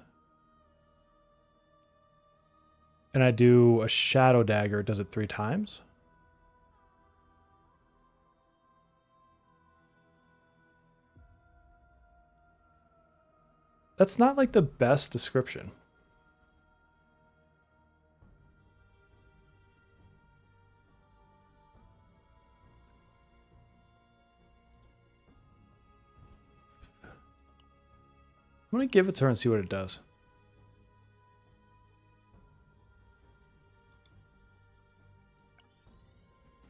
and I do a shadow dagger, does it 3 times? That's not like the best description. I'm going to give it to her and see what it does.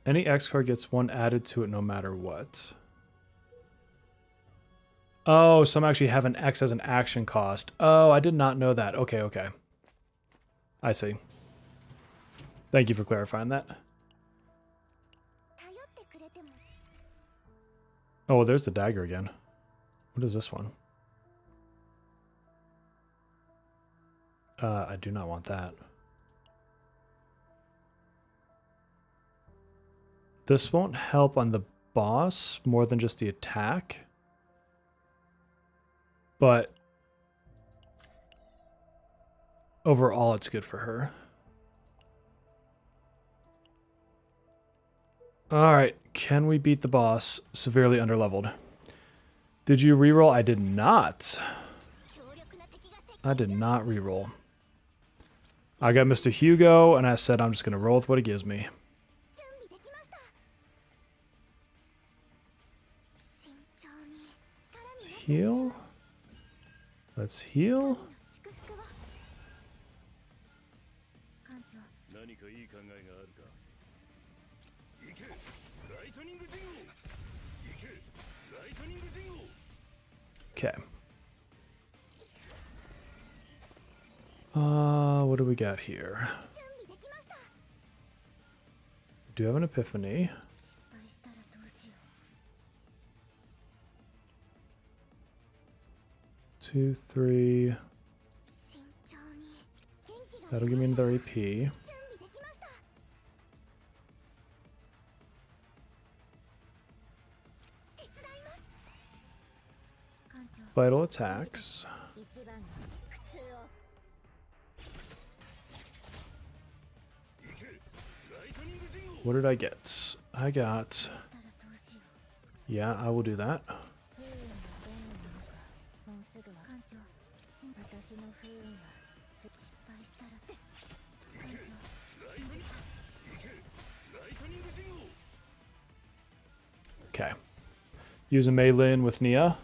Any X card gets 1 added to it no matter what. Oh, some actually have an X as an action cost. Oh, I did not know that. Okay, okay. I see. Thank you for clarifying that. Oh, well, there's the dagger again. What is this one? I do not want that. This won't help on the boss more than just the attack. But overall, it's good for her. Alright, can we beat the boss? Severely underleveled. Did you reroll? I did not. I did not reroll. I got Mr. Hugo, and I said I'm just going to roll with what it gives me. Heal. Let's heal. Okay. What do we got here? Do you have an epiphany? Two, 3. That'll give me another AP. Vital attacks. What did I get? I got... Yeah, I will do that. Okay. Use a melee with Nia.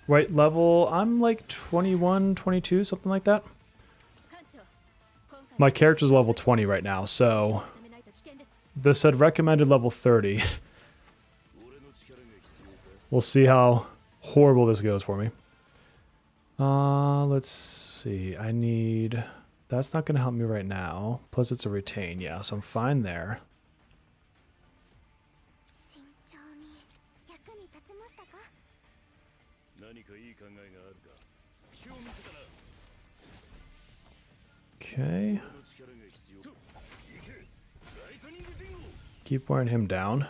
Right level, I'm like 21, 22, something like that. My character's level 20 right now, so... This said recommended level 30. We'll see how horrible this goes for me. Let's see. I need... That's not going to help me right now. Plus it's a retain, yeah, so I'm fine there. Okay. Keep wearing him down.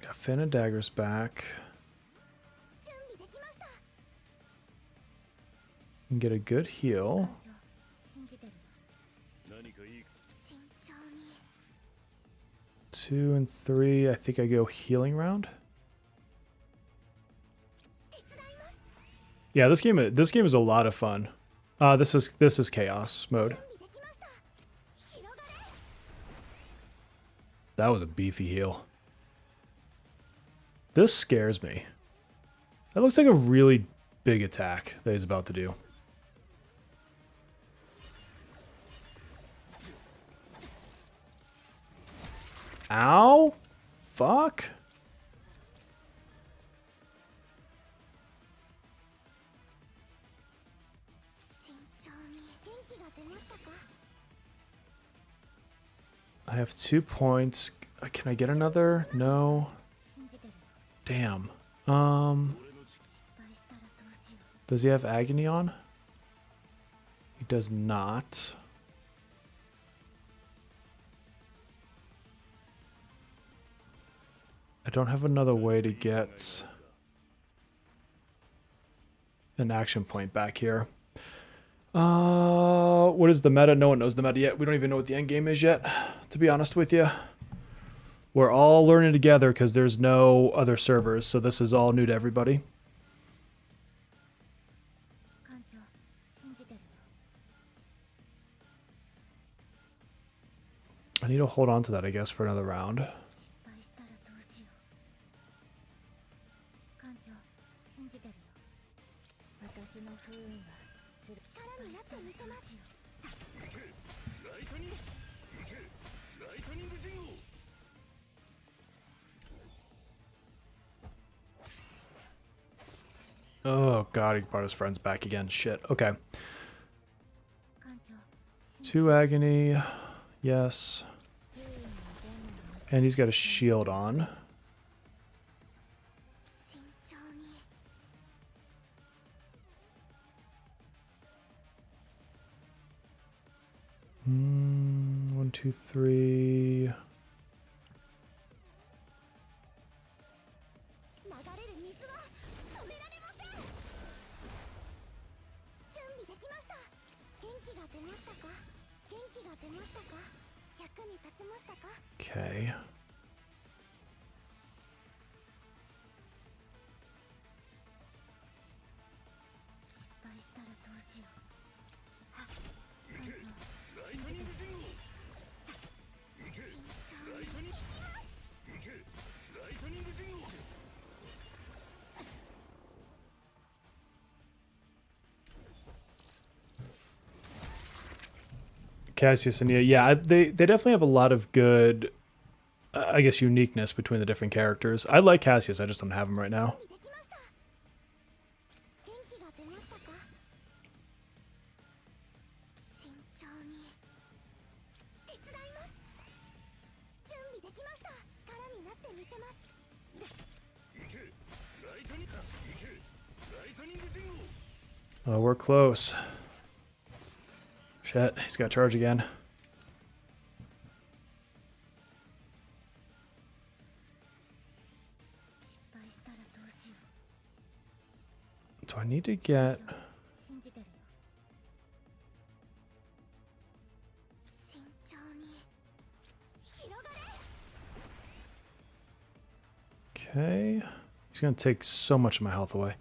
Got Fin and Daggers back. And get a good heal. 2 and 3. I think I go healing round. Yeah, this game is a lot of fun. This is chaos mode. That was a beefy heal. This scares me. That looks like a really big attack that he's about to do. Ow! Fuck! I have 2 points. Can I get another? No. Damn. Does he have agony on? He does not. I don't have another way to get an action point back here. What is the meta? No one knows the meta yet. We don't even know what the end game is yet, to be honest with you. We're all learning together because there's no other servers, so this is all new to everybody. I need to hold on to that, I guess, for another round. Oh god, he brought his friends back again. Shit. Okay. 2 agony. Yes. And he's got a shield on. One, two, three. Okay. Cassius and yeah, they definitely have a lot of good, I guess, uniqueness between the different characters. I like Cassius, I just don't have him right now. Oh, we're close. Shit, he's got charge again. Do I need to get... Okay. He's gonna take so much of my health away.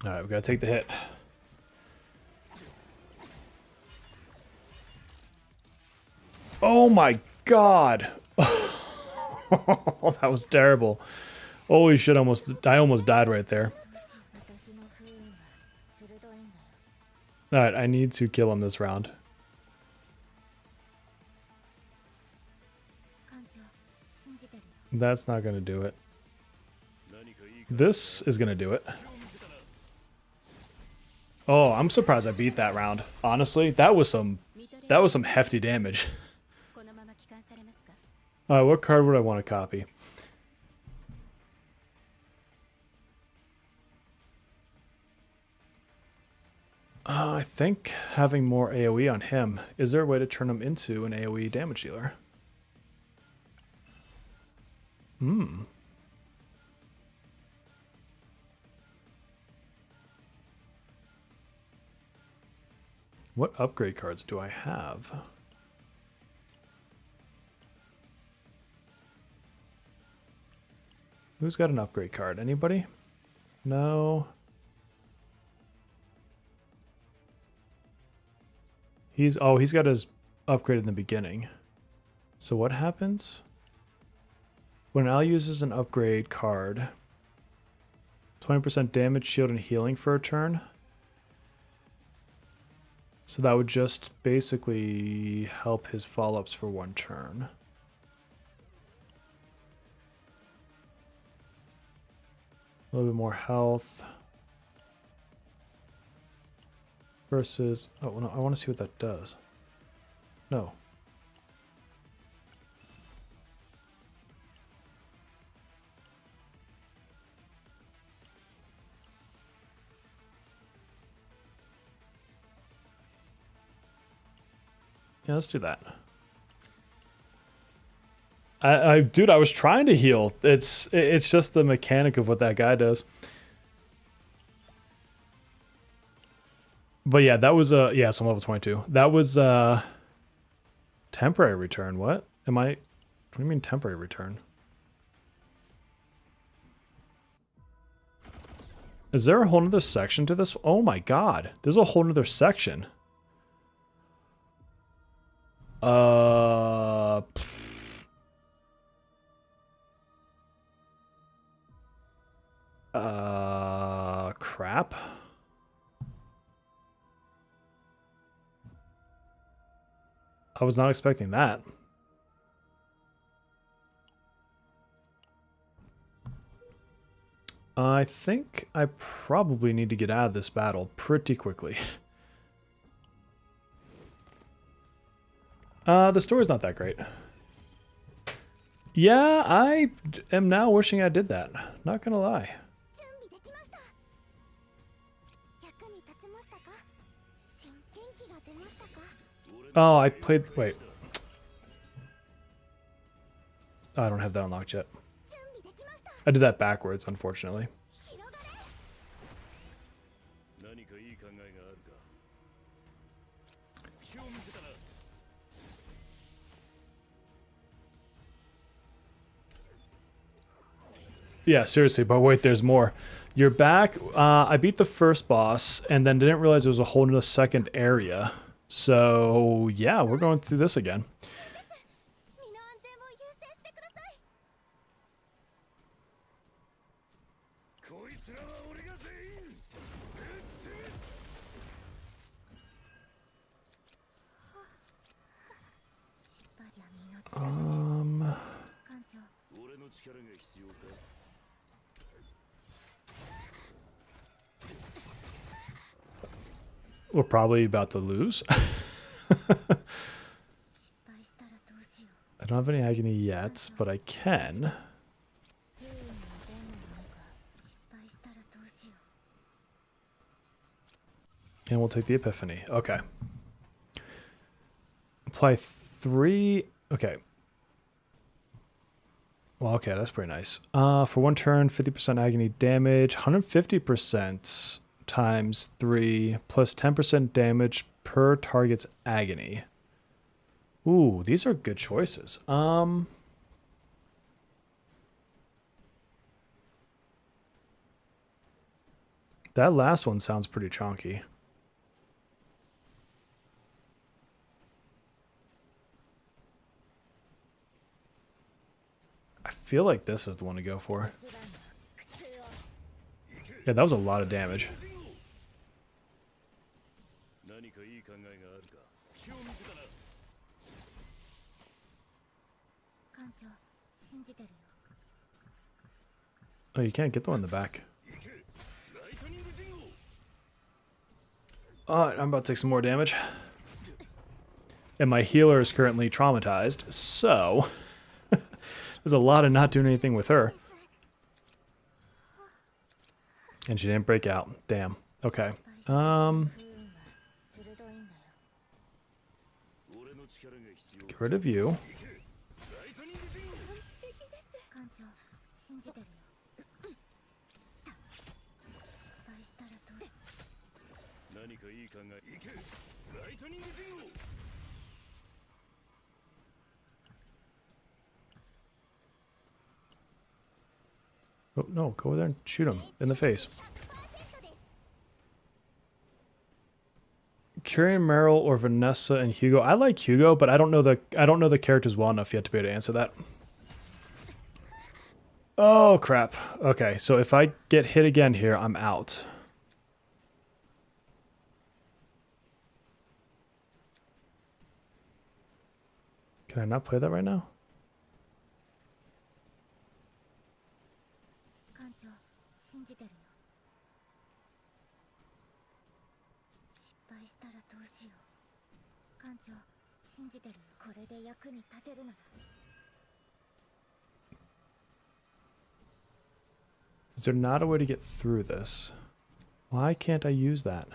Alright, we gotta take the hit. Oh my god! That was terrible. Holy shit, I almost died right there. Alright, I need to kill him this round. That's not gonna do it. This is gonna do it. Oh, I'm surprised I beat that round. Honestly, that was some hefty damage. Alright, what card would I want to copy? I think having more AoE on him. Is there a way to turn him into an AoE damage dealer? What upgrade cards do I have? Who's got an upgrade card? Anybody? No. He's got his upgrade in the beginning. So what happens? When Al uses an upgrade card, 20% damage, shield, and healing for a turn. So that would just basically help his follow-ups for one turn. A little bit more health. Versus... Oh, no, I want to see what that does. No. Yeah, let's do that. Dude, I was trying to heal. It's just the mechanic of what that guy does. But yeah, that was yeah, so I'm level 22. That was temporary return. What do you mean temporary return? Is there a whole nother section to this? Oh my god, there's a whole nother section. Crap. I was not expecting that. I think I probably need to get out of this battle pretty quickly. The story's not that great. Yeah, I am now wishing I did that. Not gonna lie. Oh, I played... Wait. I don't have that unlocked yet. I did that backwards, unfortunately. Yeah, seriously, but wait, there's more. You're back. I beat the first boss and then didn't realize there was a whole nother second area. So, yeah, we're going through this again. We're probably about to lose. I don't have any agony yet, but I can. And we'll take the Epiphany. Okay. Apply 3. Okay. Well, okay, that's pretty nice. For one turn, 50% agony damage, 150% times 3 plus 10% damage per target's agony. Ooh, these are good choices. That last one sounds pretty chonky. I feel like this is the one to go for. Yeah, that was a lot of damage. Oh, you can't get the one in the back. Alright, I'm about to take some more damage. And my healer is currently traumatized, so... there's a lot of not doing anything with her. And she didn't break out. Damn. Okay. Get rid of you. Oh, no, go over there and shoot him in the face. Kyrian, Meryl, or Vanessa and Hugo. I like Hugo, but I don't know the characters well enough yet to be able to answer that. Oh crap. Okay, so if I get hit again here, I'm out. Can I not play that right now? Is there not a way to get through this? Why can't I use that?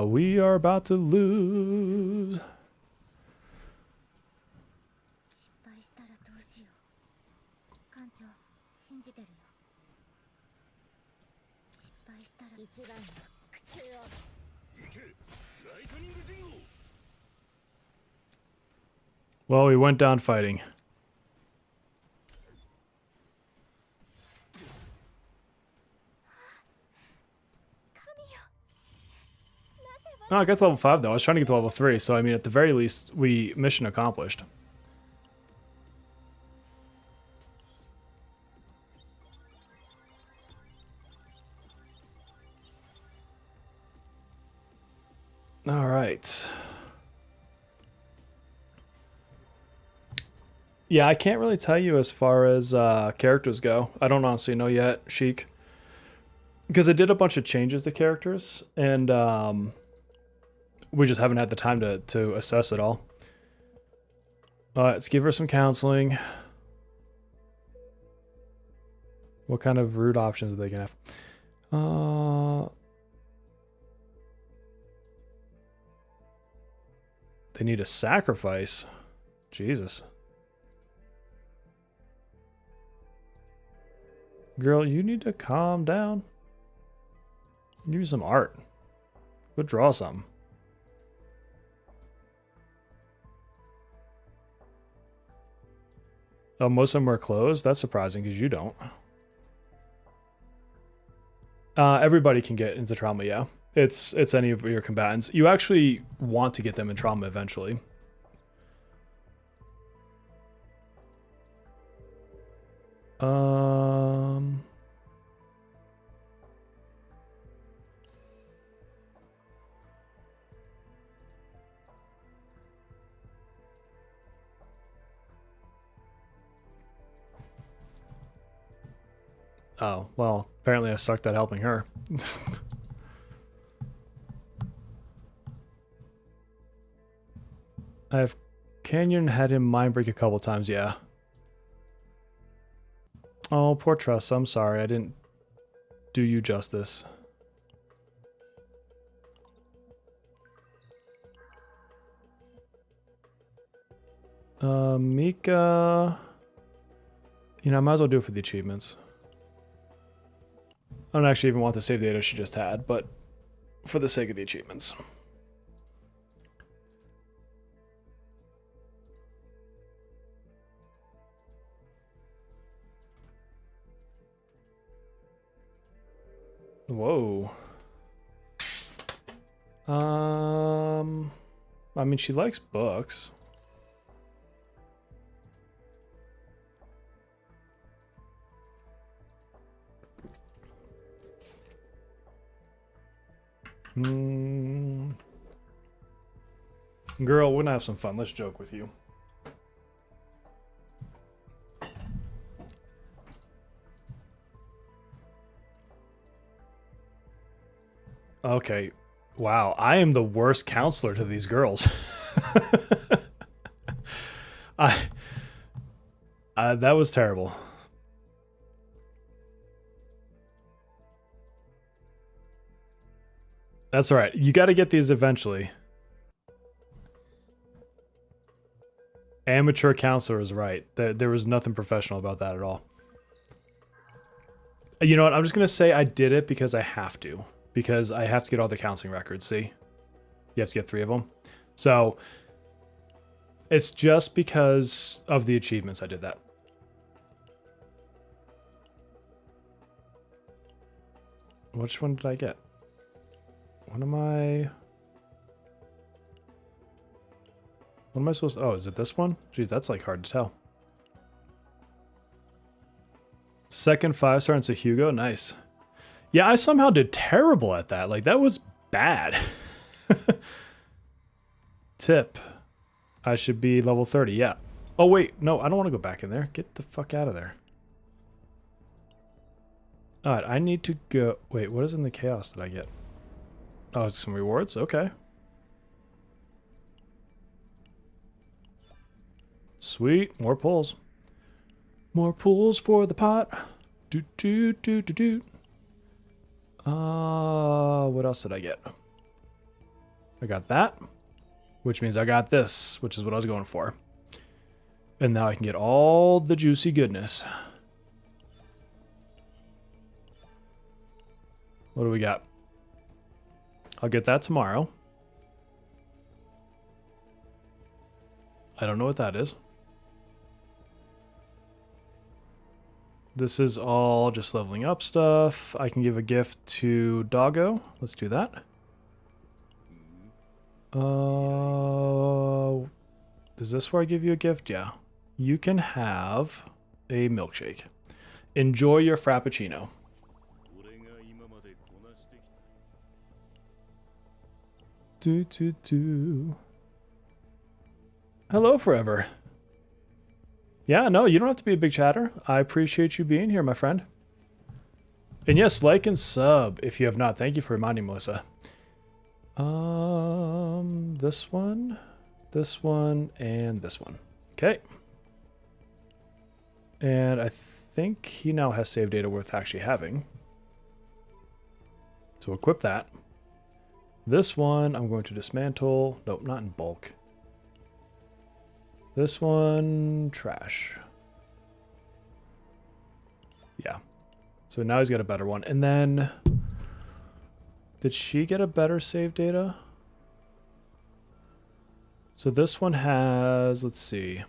We are about to lose. Well, we went down fighting. No, I got to level 5 though. I was trying to get to level 3, so I mean at the very least we mission accomplished. All right. Yeah, I can't really tell you as far as characters go. I don't honestly know yet, Sheik. Because I did a bunch of changes to characters, and we just haven't had the time to assess it all. Let's give her some counseling. What kind of rude options are they gonna have? They need a sacrifice. Jesus. Girl, you need to calm down. Use some art. Go draw something. Oh, most of them are closed? That's surprising because you don't. Everybody can get into trauma, yeah. It's any of your combatants. You actually want to get them in trauma eventually. Oh, well, apparently I sucked at helping her. I've Canyon had him mind break a couple times, yeah. Oh, poor Trust, I'm sorry, I didn't do you justice. Mika... You know, I might as well do it for the achievements. I don't actually even want to save the data she just had, but for the sake of the achievements. Whoa. I mean, she likes books. Girl, we're gonna have some fun. Let's joke with you. Okay. Wow, I am the worst counselor to these girls. That was terrible. That's all right. You got to get these eventually. Amateur counselor is right. There was nothing professional about that at all. You know what? I'm just going to say I did it because I have to. Because I have to get all the counseling records, see? You have to get 3 of them. So, it's just because of the achievements I did that. Which one did I get? What am I supposed to... Oh, is it this one? Jeez, that's like hard to tell. Second 5-star into Hugo, nice. Yeah, I somehow did terrible at that. Like, that was bad. Tip. I should be level 30, yeah. Oh, wait. No, I don't want to go back in there. Get the fuck out of there. Alright, I need to go... Wait, what is in the chaos that I get? Oh, it's some rewards? Okay. Sweet. More pulls. More pulls for the pot. Do, do, do, do, do. What else did I get? I got that. Which means I got this, which is what I was going for. And now I can get all the juicy goodness. What do we got? I'll get that tomorrow. I don't know what that is. This is all just leveling up stuff. I can give a gift to Doggo. Let's do that. Is this where I give you a gift? Yeah. You can have a milkshake. Enjoy your frappuccino. Do, do, do. Hello, Forever. Yeah, no, you don't have to be a big chatter. I appreciate you being here, my friend. And yes, like and sub if you have not. Thank you for reminding Melissa. This one, and this one. Okay. And I think he now has save data worth actually having. So equip that. This one, I'm going to dismantle. Nope, not in bulk. This one, trash. Yeah. So now he's got a better one. And then, did she get a better save data? So this one has, let's see.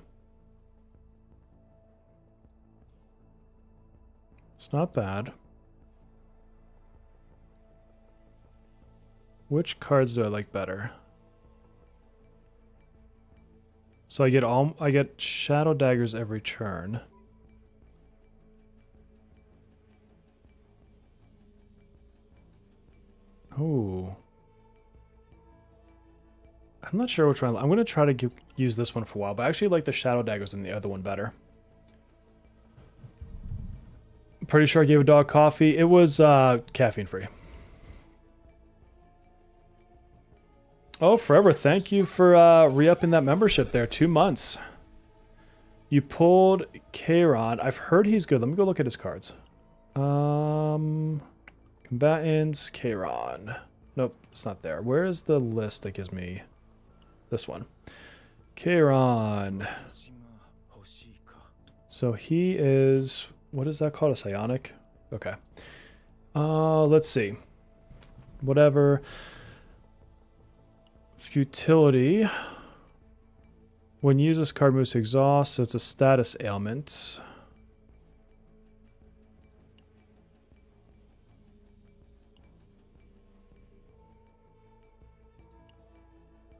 It's not bad. Which cards do I like better? So I get shadow daggers every turn. Ooh. I'm not sure which one. I'm going to try to use this one for a while, but I actually like the shadow daggers and the other one better. I'm pretty sure I gave a dog coffee. It was caffeine free. Oh, Forever, thank you for re-upping that membership there. 2 months. You pulled Kairon. I've heard he's good. Let me go look at his cards. Combatants, Kairon. Nope, it's not there. Where is the list that gives me this one? Kairon. So he is... What is that called? A psionic? Okay. Let's see. Whatever... Futility. When you use this card, moves to exhaust, so it's a status ailment.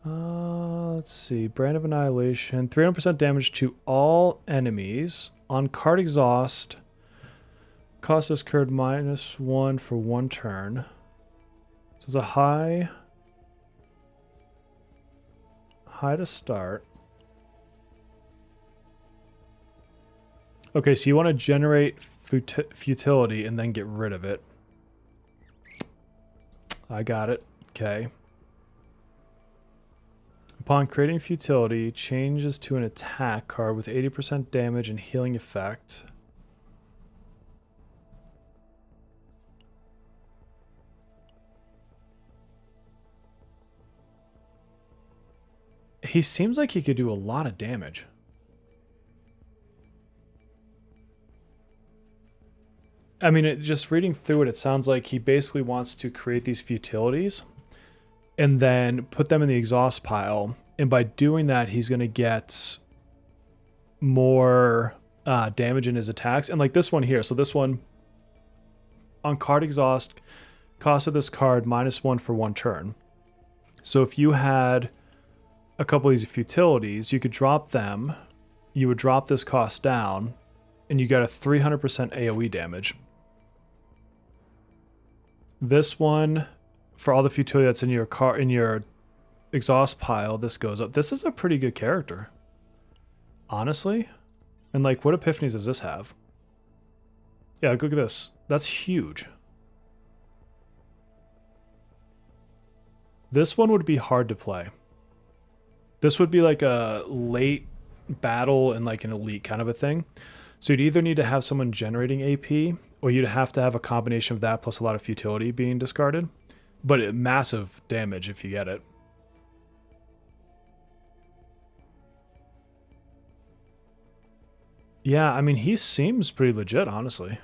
Let's see. Brand of Annihilation. 300% damage to all enemies. On card exhaust. Cost this card -1 for 1 turn. So it's a high to start. Okay, so you want to generate futility and then get rid of it. I got it. Okay. Upon creating futility, changes to an attack card with 80% damage and healing effect. He seems like he could do a lot of damage. I mean, just reading through it, it sounds like he basically wants to create these futilities and then put them in the exhaust pile. And by doing that, he's going to get more damage in his attacks. And like this one here. So this one, on card exhaust, cost of this card -1 for 1 turn. So if you had a couple of these futilities, you could drop them, you would drop this cost down, and you got a 300% AoE damage. This one for all the futility that's in your car, in your exhaust pile, this goes up. This is a pretty good character, honestly. And like, what epiphanies does this have? Yeah, look at this. That's huge. This one would be hard to play. This would be like a late battle and like an elite kind of a thing. So you'd either need to have someone generating AP, or you'd have to have a combination of that plus a lot of futility being discarded. But massive damage if you get it. Yeah, I mean, he seems pretty legit, honestly.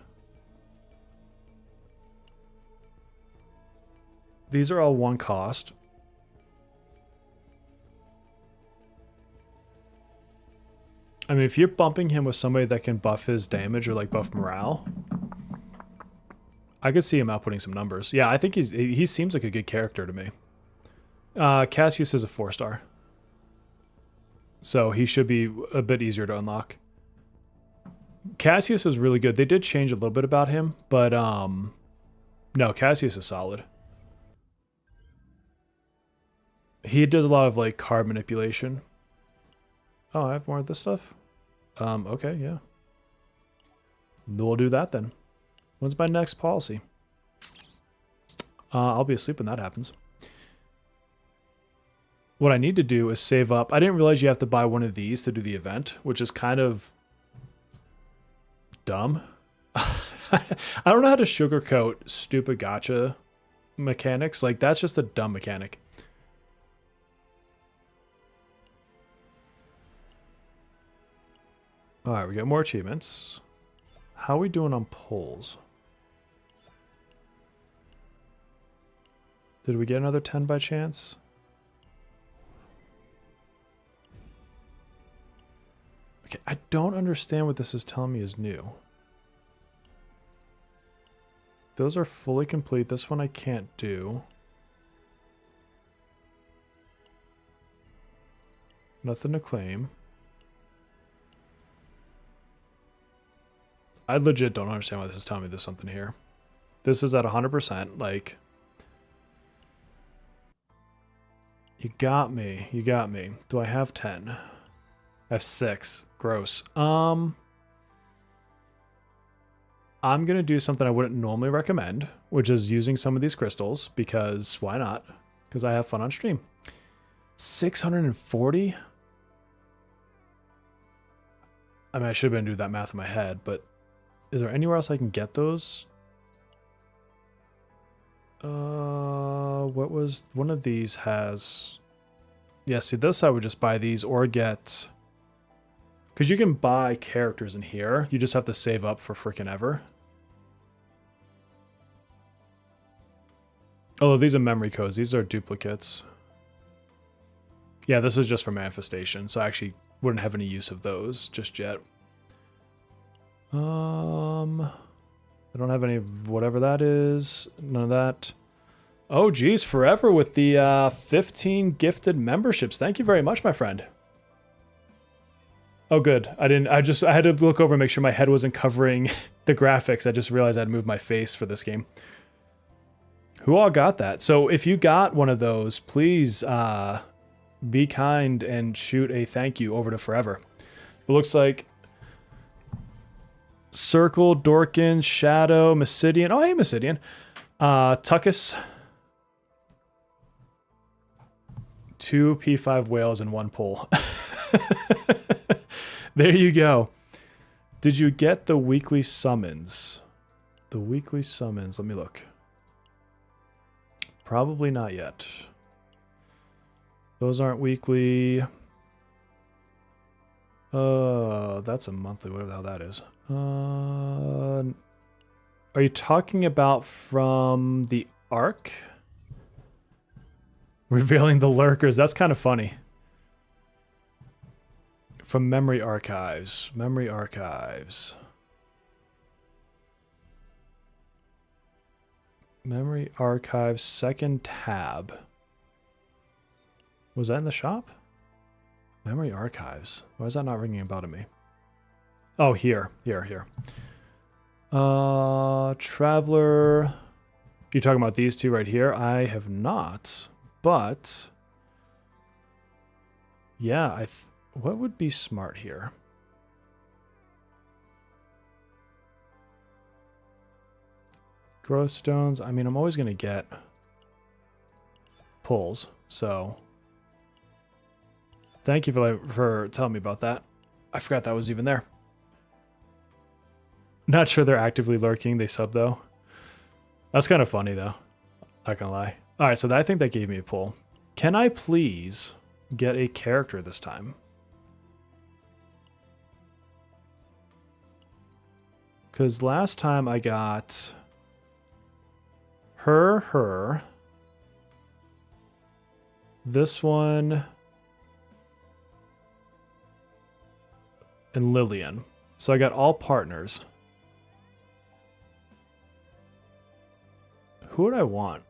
These are all one cost. I mean, if you're bumping him with somebody that can buff his damage or like buff morale, I could see him outputting some numbers. Yeah, I think he seems like a good character to me. Cassius is a 4-star. So he should be a bit easier to unlock. Cassius is really good. They did change a little bit about him, but no, Cassius is solid. He does a lot of like card manipulation. Oh, I have more of this stuff? Okay, yeah. We'll do that then. When's my next policy? I'll be asleep when that happens. What I need to do is save up. I didn't realize you have to buy one of these to do the event, which is kind of dumb. I don't know how to sugarcoat stupid gacha mechanics. Like, that's just a dumb mechanic. Alright, we got more achievements. How are we doing on polls? Did we get another 10 by chance? Okay, I don't understand what this is telling me is new. Those are fully complete. This one I can't do. Nothing to claim. I legit don't understand why this is telling me there's something here. This is at 100%, like... You got me. You got me. Do I have 10? I have 6. Gross. I'm gonna do something I wouldn't normally recommend, which is using some of these crystals, because why not? Because I have fun on stream. 640? I mean, I should have been doing that math in my head, but is there anywhere else I can get those? What was one of these has? Yeah, see this I would just buy these or get, because you can buy characters in here. You just have to save up for freaking ever. Oh, these are memory codes. These are duplicates. Yeah, this is just for manifestation, so I actually wouldn't have any use of those just yet. I don't have any of whatever that is. None of that. Oh, geez, forever with the 15 gifted memberships. Thank you very much, my friend. Oh, good. I had to look over and make sure my head wasn't covering the graphics. I just realized I'd moved my face for this game. Who all got that? So if you got one of those, please be kind and shoot a thank you over to Forever. It looks like Circle, Dorkin, Shadow, Massidian. Oh, hey, Massidian. Tuckus. 2 P5 whales and 1 pole. There you go. Did you get the weekly summons? The weekly summons. Let me look. Probably not yet. Those aren't weekly. That's a monthly, whatever the hell that is. Are you talking about from the Ark? Revealing the lurkers. That's kind of funny. From Memory Archives. Memory Archives. Memory Archives, second tab. Was that in the shop? Memory Archives. Why is that not ringing a bell to me? Oh, here. Traveler. You're talking about these two right here? I have not, but yeah, what would be smart here? Growth stones. I mean, I'm always going to get pulls, so thank you for telling me about that. I forgot that was even there. Not sure they're actively lurking. They sub though. That's kind of funny though. Not gonna lie. All right, so I think that gave me a pull. Can I please get a character this time? Because last time I got her, this one, and Lillian. So I got all partners. Who would I want?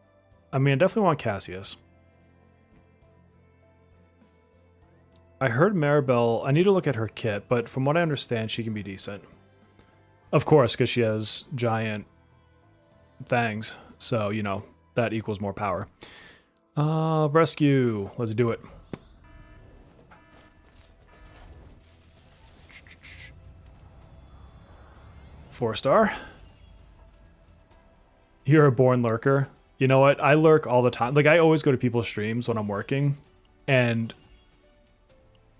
I mean, I definitely want Cassius. I heard Maribel. I need to look at her kit, but from what I understand, she can be decent. Of course, because she has giant things. So, you know, that equals more power. Rescue. Let's do it. Four-star. You're a born lurker. You know what? I lurk all the time. Like, I always go to people's streams when I'm working. And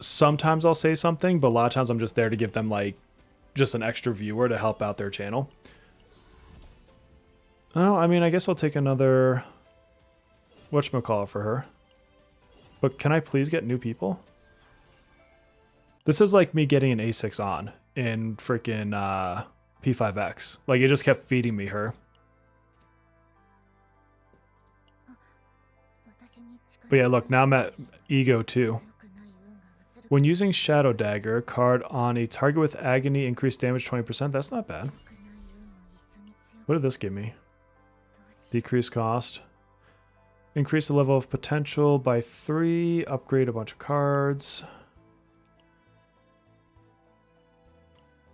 sometimes I'll say something, but a lot of times I'm just there to give them, like, just an extra viewer to help out their channel. Oh, I mean, I guess I'll take another whatchamacallit for her. But can I please get new people? This is like me getting an A6 on in freaking P5X. Like, it just kept feeding me her. But yeah, look, now I'm at Ego 2. When using Shadow Dagger, card on a target with Agony, increase damage 20%. That's not bad. What did this give me? Decrease cost. Increase the level of potential by 3. Upgrade a bunch of cards.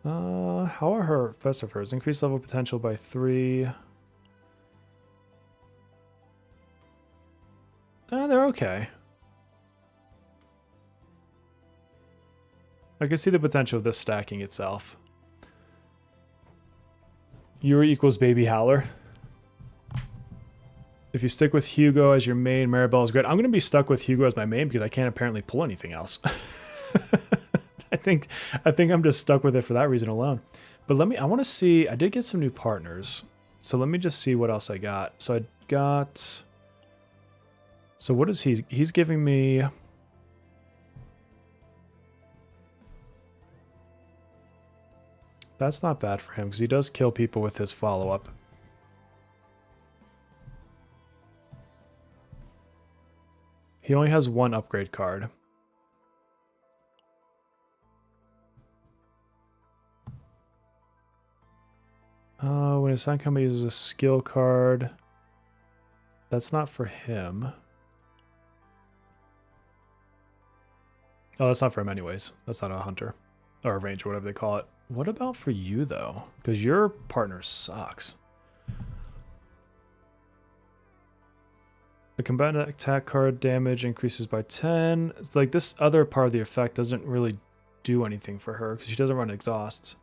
How are her best of hers? Increase level of potential by 3. They're okay. I can see the potential of this stacking itself. Yuri equals Baby Howler. If you stick with Hugo as your main, Maribel is great. I'm going to be stuck with Hugo as my main because I can't apparently pull anything else. I think I'm just stuck with it for that reason alone. But I want to see, I did get some new partners. So let me just see what else I got. So I got, so what is he? He's giving me, that's not bad for him because he does kill people with his follow-up. He only has one upgrade card. When his sign company uses a skill card, that's not for him. Oh, that's not for him anyways. That's not a hunter or a ranger, whatever they call it. What about for you though? Because your partner sucks. The combatant attack card damage increases by 10. It's like this other part of the effect doesn't really do anything for her because she doesn't run exhausts.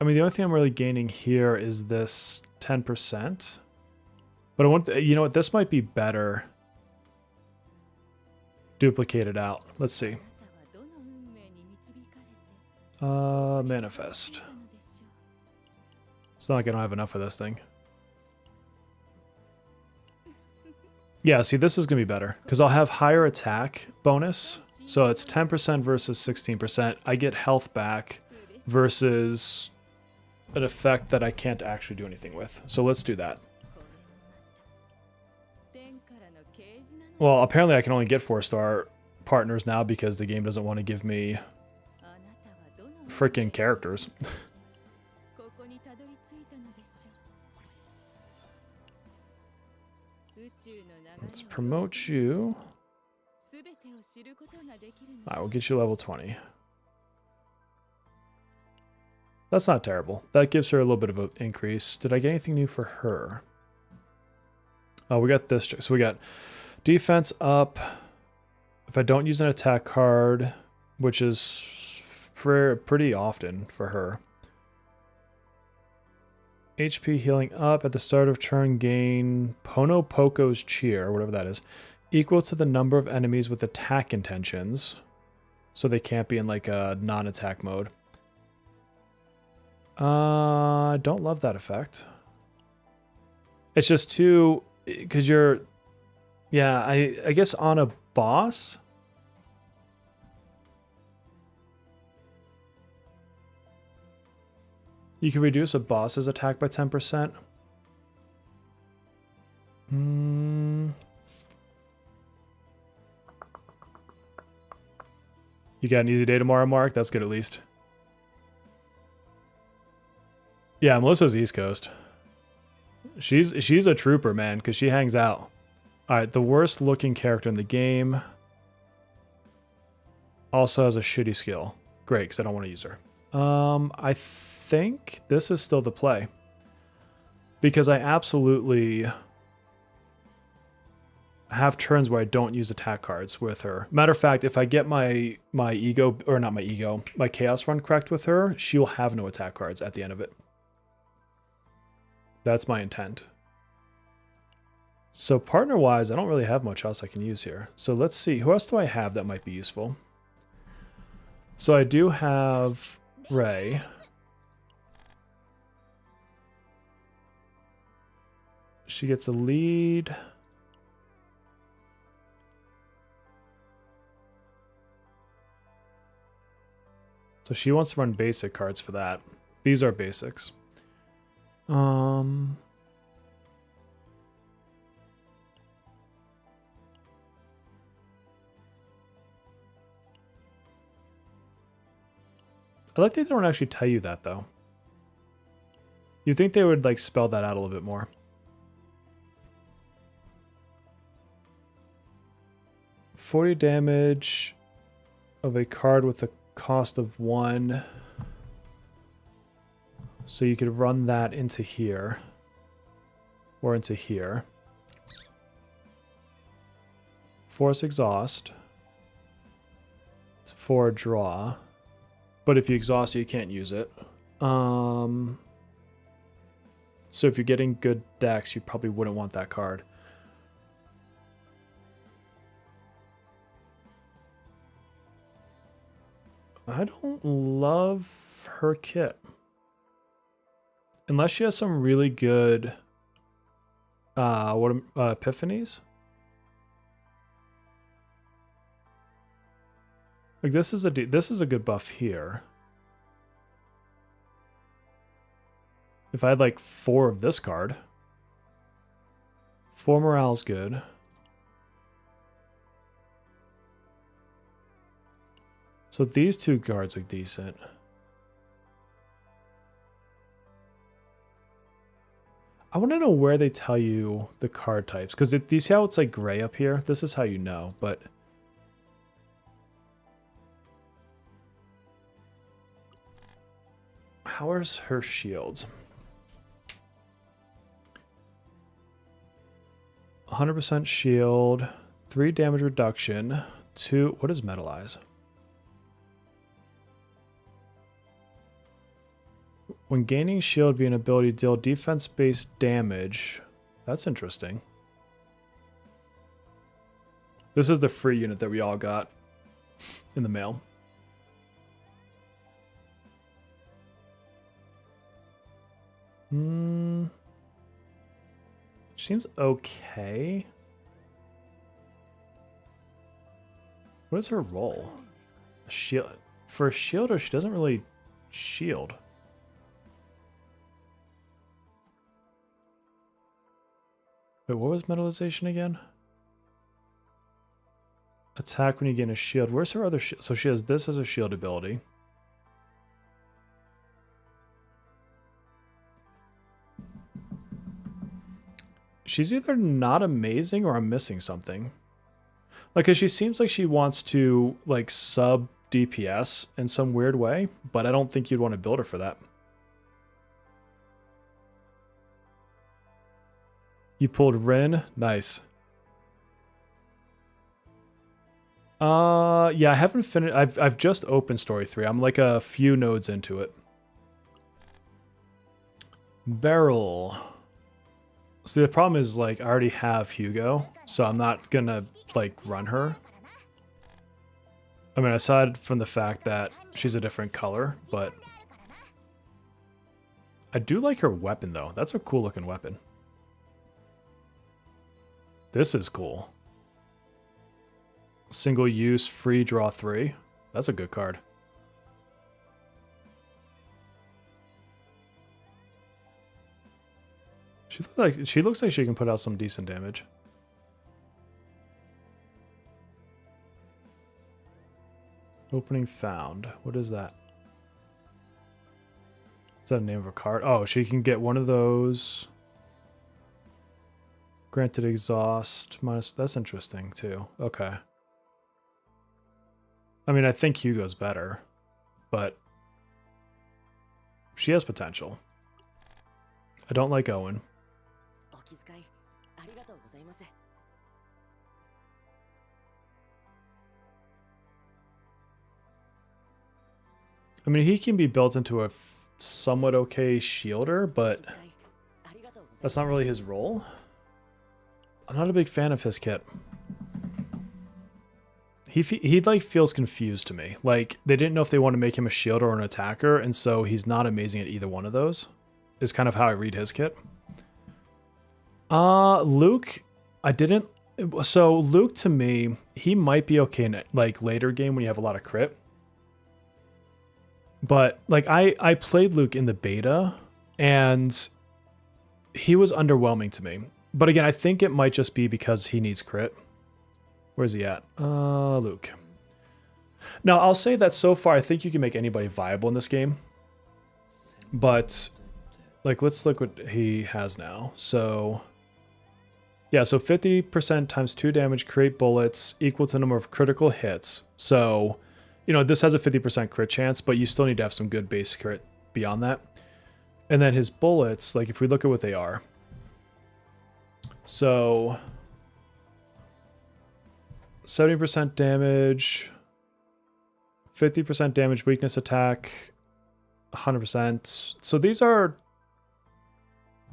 I mean, the only thing I'm really gaining here is this 10%. But I want, you know what, this might be better duplicated out. Let's see. Manifest. It's not like I don't have enough of this thing. Yeah, see, this is going to be better because I'll have higher attack bonus. So it's 10% versus 16%. I get health back versus an effect that I can't actually do anything with. So let's do that. Well, apparently I can only get 4-star partners now because the game doesn't want to give me freaking characters. Let's promote you. I will get you level 20. That's not terrible. That gives her a little bit of an increase. Did I get anything new for her? Oh, we got this. So we got defense up. If I don't use an attack card, which is pretty often for her. HP healing up at the start of turn, gain Pono Poco's Cheer, or whatever that is, equal to the number of enemies with attack intentions. So they can't be in like a non-attack mode. I don't love that effect. It's just too, because you're, yeah, I guess on a boss. You can reduce a boss's attack by 10%. You got an easy day tomorrow, Mark? That's good at least. Yeah, Melissa's East Coast. She's a trooper, man, because she hangs out. Alright, the worst looking character in the game. Also has a shitty skill. Great, because I don't want to use her. I think this is still the play. Because I absolutely have turns where I don't use attack cards with her. Matter of fact, if I get my ego, or not my ego, my chaos run correct with her, she will have no attack cards at the end of it. That's my intent. So partner-wise, I don't really have much else I can use here. So let's see. Who else do I have that might be useful? So I do have Ray. She gets a lead. So she wants to run basic cards for that. These are basics. I like they don't actually tell you that, though. You'd think they would, like, spell that out a little bit more. $40 damage of a card with a cost of 1. So you could run that into here. Or into here. Force Exhaust. It's 4 draw. But if you exhaust it, you can't use it. So if you're getting good decks, you probably wouldn't want that card. I don't love her kit. Unless she has some really good epiphanies. Like this is a good buff here. If I had like 4 of this card. 4 morale's good. So these 2 cards are decent. I want to know where they tell you the card types. Because do you see how it's like gray up here? This is how you know, but... How are her shields? 100% shield, 3 damage reduction, 2... What is Metalize? When gaining shield via an ability, deal defense-based damage. That's interesting. This is the free unit that we all got in the mail. Seems okay. What is her role? Shield. For a shielder, she doesn't really shield. Wait, what was metallization again? Attack when you gain a shield. Where's her other shield? So she has this as a shield ability. She's either not amazing or I'm missing something. Like, cause she seems like she wants to, like, sub DPS in some weird way, but I don't think you'd want to build her for that. You pulled Rin. Nice. Yeah, I haven't finished. I've just opened story 3. I'm like a few nodes into it. Beryl. So the problem is, like, I already have Hugo, so I'm not gonna, like, run her. I mean, aside from the fact that she's a different color, but I do like her weapon, though. That's a cool looking weapon. This is cool. Single use, free draw 3. That's a good card. She looks like she can put out some decent damage. Opening found. What is that? Is that the name of a card? Oh, she can get one of those. Granted exhaust minus. That's interesting too. Okay. I mean, I think Hugo's better, but she has potential. I don't like Owen. I mean, he can be built into a somewhat okay shielder, but that's not really his role. I'm not a big fan of his kit. He like feels confused to me. Like, they didn't know if they want to make him a shielder or an attacker, and so he's not amazing at either one of those. Is kind of how I read his kit. Luke, I didn't. So Luke, to me, he might be okay in like later game when you have a lot of crit. But like I played Luke in the beta, and he was underwhelming to me. But again, I think it might just be because he needs crit. Where's he at? Luke. Now, I'll say that so far, I think you can make anybody viable in this game. But, like, let's look what he has now. So, yeah, so 50% times 2 damage, create bullets, equal to the number of critical hits. So, you know, this has a 50% crit chance, but you still need to have some good base crit beyond that. And then his bullets, like, if we look at what they are. So 70% damage, 50% damage, weakness attack, 100%. So these are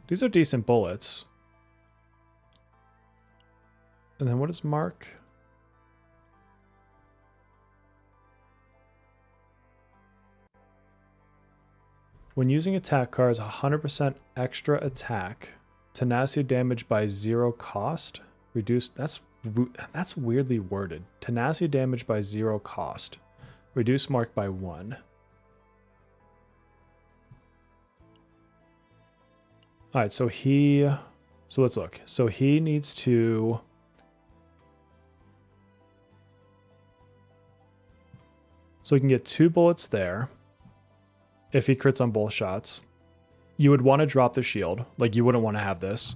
decent bullets. And then what is Mark? When using attack cards, 100% extra attack. Tenacity damage by 0 cost. Reduce. That's weirdly worded. Tenacity damage by 0 cost. Reduce mark by 1. Alright, so let's look. So he needs to. So he can get 2 bullets there. If he crits on both shots. You would want to drop the shield. Like, you wouldn't want to have this.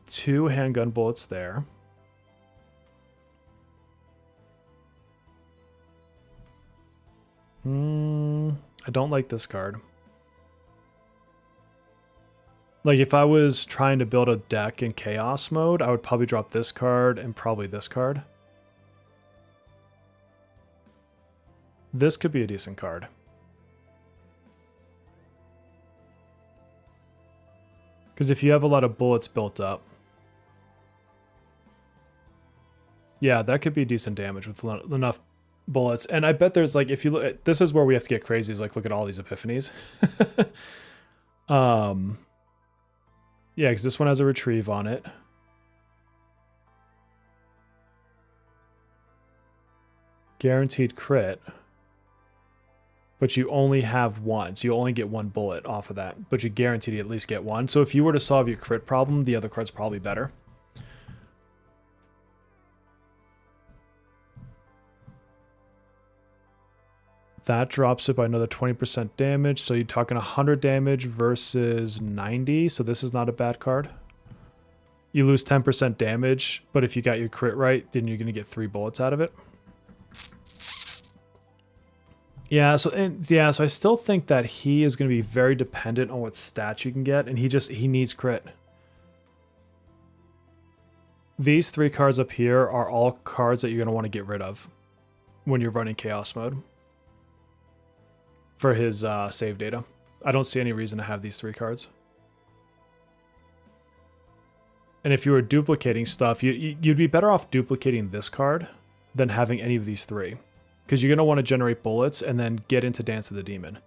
2 handgun bullets there. I don't like this card. Like, if I was trying to build a deck in chaos mode, I would probably drop this card and probably this card. This could be a decent card. Because if you have a lot of bullets built up. Yeah, that could be decent damage with enough bullets. And I bet there's like, if you look at, this is where we have to get crazy, is like, look at all these epiphanies. Yeah, because this one has a retrieve on it. Guaranteed crit. But you only have one, so you only get 1 bullet off of that. But you guaranteed to at least get 1. So if you were to solve your crit problem, the other card's probably better. That drops it by another 20% damage. So you're talking 100 damage versus 90. So this is not a bad card. You lose 10% damage, but if you got your crit right, then you're going to get 3 bullets out of it. So I still think that he is going to be very dependent on what stats you can get, and he needs crit. These 3 cards up here are all cards that you're going to want to get rid of when you're running chaos mode for his save data. I don't see any reason to have these 3 cards. And if you were duplicating stuff, you'd be better off duplicating this card than having any of these 3. Because you're going to want to generate bullets and then get into Dance of the Demon.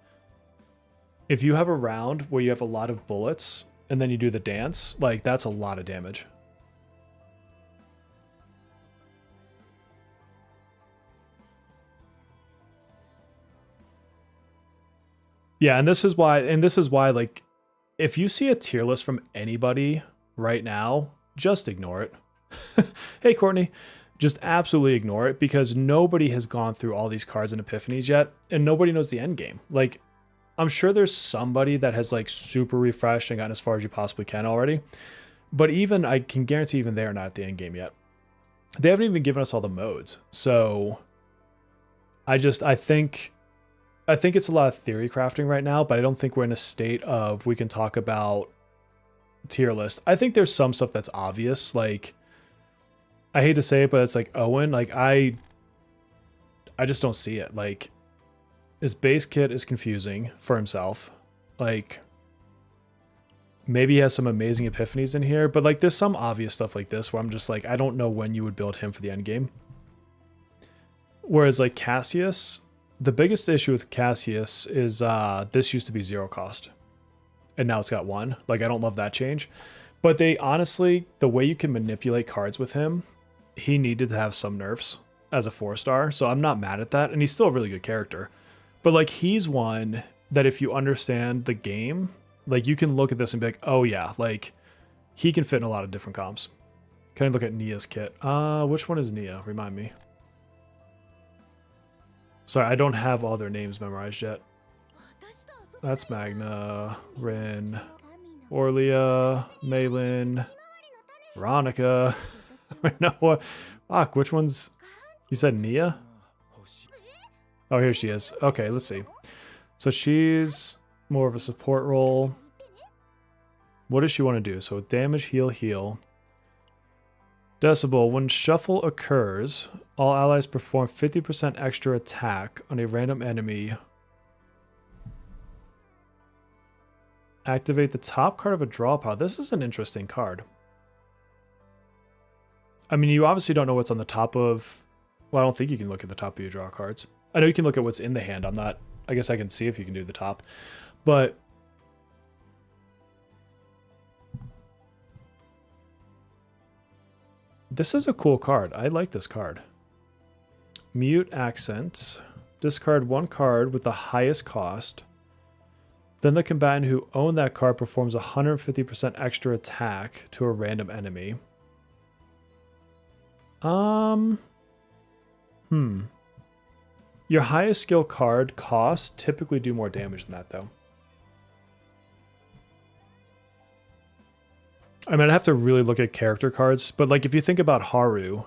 If you have a round where you have a lot of bullets and then you do the dance, like that's a lot of damage. Yeah, and this is why like if you see a tier list from anybody right now, just ignore it. Hey Courtney, just absolutely ignore it because nobody has gone through all these cards and epiphanies yet, and nobody knows the end game. Like, I'm sure there's somebody that has like super refreshed and gotten as far as you possibly can already, but even I can guarantee even they're not at the end game yet. They haven't even given us all the modes, so I think it's a lot of theory crafting right now, but I don't think we're in a state of we can talk about tier list. I think there's some stuff that's obvious, like I hate to say it, but it's like Owen, like I just don't see it. Like his base kit is confusing for himself. Like maybe he has some amazing epiphanies in here, but like there's some obvious stuff like this where I'm just like, I don't know when you would build him for the end game. Whereas like Cassius, the biggest issue with Cassius is this used to be 0 cost. And now it's got 1. Like I don't love that change. But they honestly, the way you can manipulate cards with him, he needed to have some nerfs as a 4-star. So I'm not mad at that. And he's still a really good character. But like he's one that if you understand the game, like you can look at this and be like, oh yeah, like he can fit in a lot of different comps. Can I look at Nia's kit? Which one is Nia? Remind me. Sorry, I don't have all their names memorized yet. That's Magna, Rin, Orlia, Malin, Veronica. No, what? Fuck, which one's... You said Nia? Oh, here she is. Okay, let's see. So she's more of a support role. What does she want to do? So damage, heal, heal. Decibel. When shuffle occurs, all allies perform 50% extra attack on a random enemy. Activate the top card of a draw pile. This is an interesting card. I mean, you obviously don't know what's on the top of... Well, I don't think you can look at the top of your draw cards. I know you can look at what's in the hand. I'm not... I guess I can see if you can do the top. But... this is a cool card. I like this card. Mute Accent. Discard 1 card with the highest cost. Then the combatant who owned that card performs 150% extra attack to a random enemy. Your highest skill card costs typically do more damage than that, though. I mean, I'd have to really look at character cards, but like if you think about Haru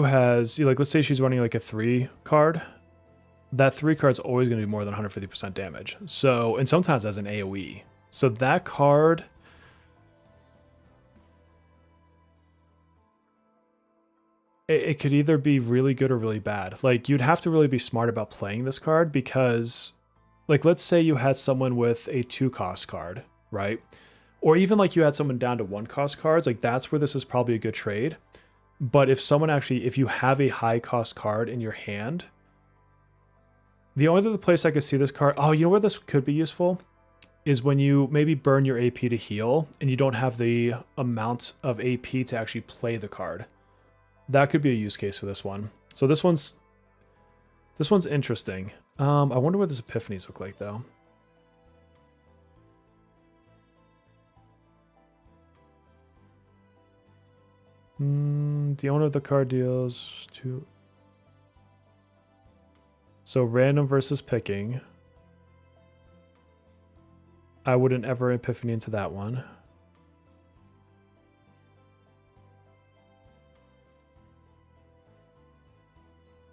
has, like, let's say she's running like a 3 card. That 3 card's always going to do more than 150% damage. So, and sometimes as an AoE. So that card... It could either be really good or really bad. Like, you'd have to really be smart about playing this card because, like, let's say you had someone with a 2-cost card, right? Or even like you had someone down to 1-cost cards, like that's where this is probably a good trade. But if someone actually, if you have a high-cost card in your hand, the only other place I could see this card, oh, you know where this could be useful? Is when you maybe burn your AP to heal and you don't have the amount of AP to actually play the card. That could be a use case for this one. So this one's interesting. I wonder what this epiphanies look like though. The owner of the card deals 2. So random versus picking. I wouldn't ever epiphany into that one.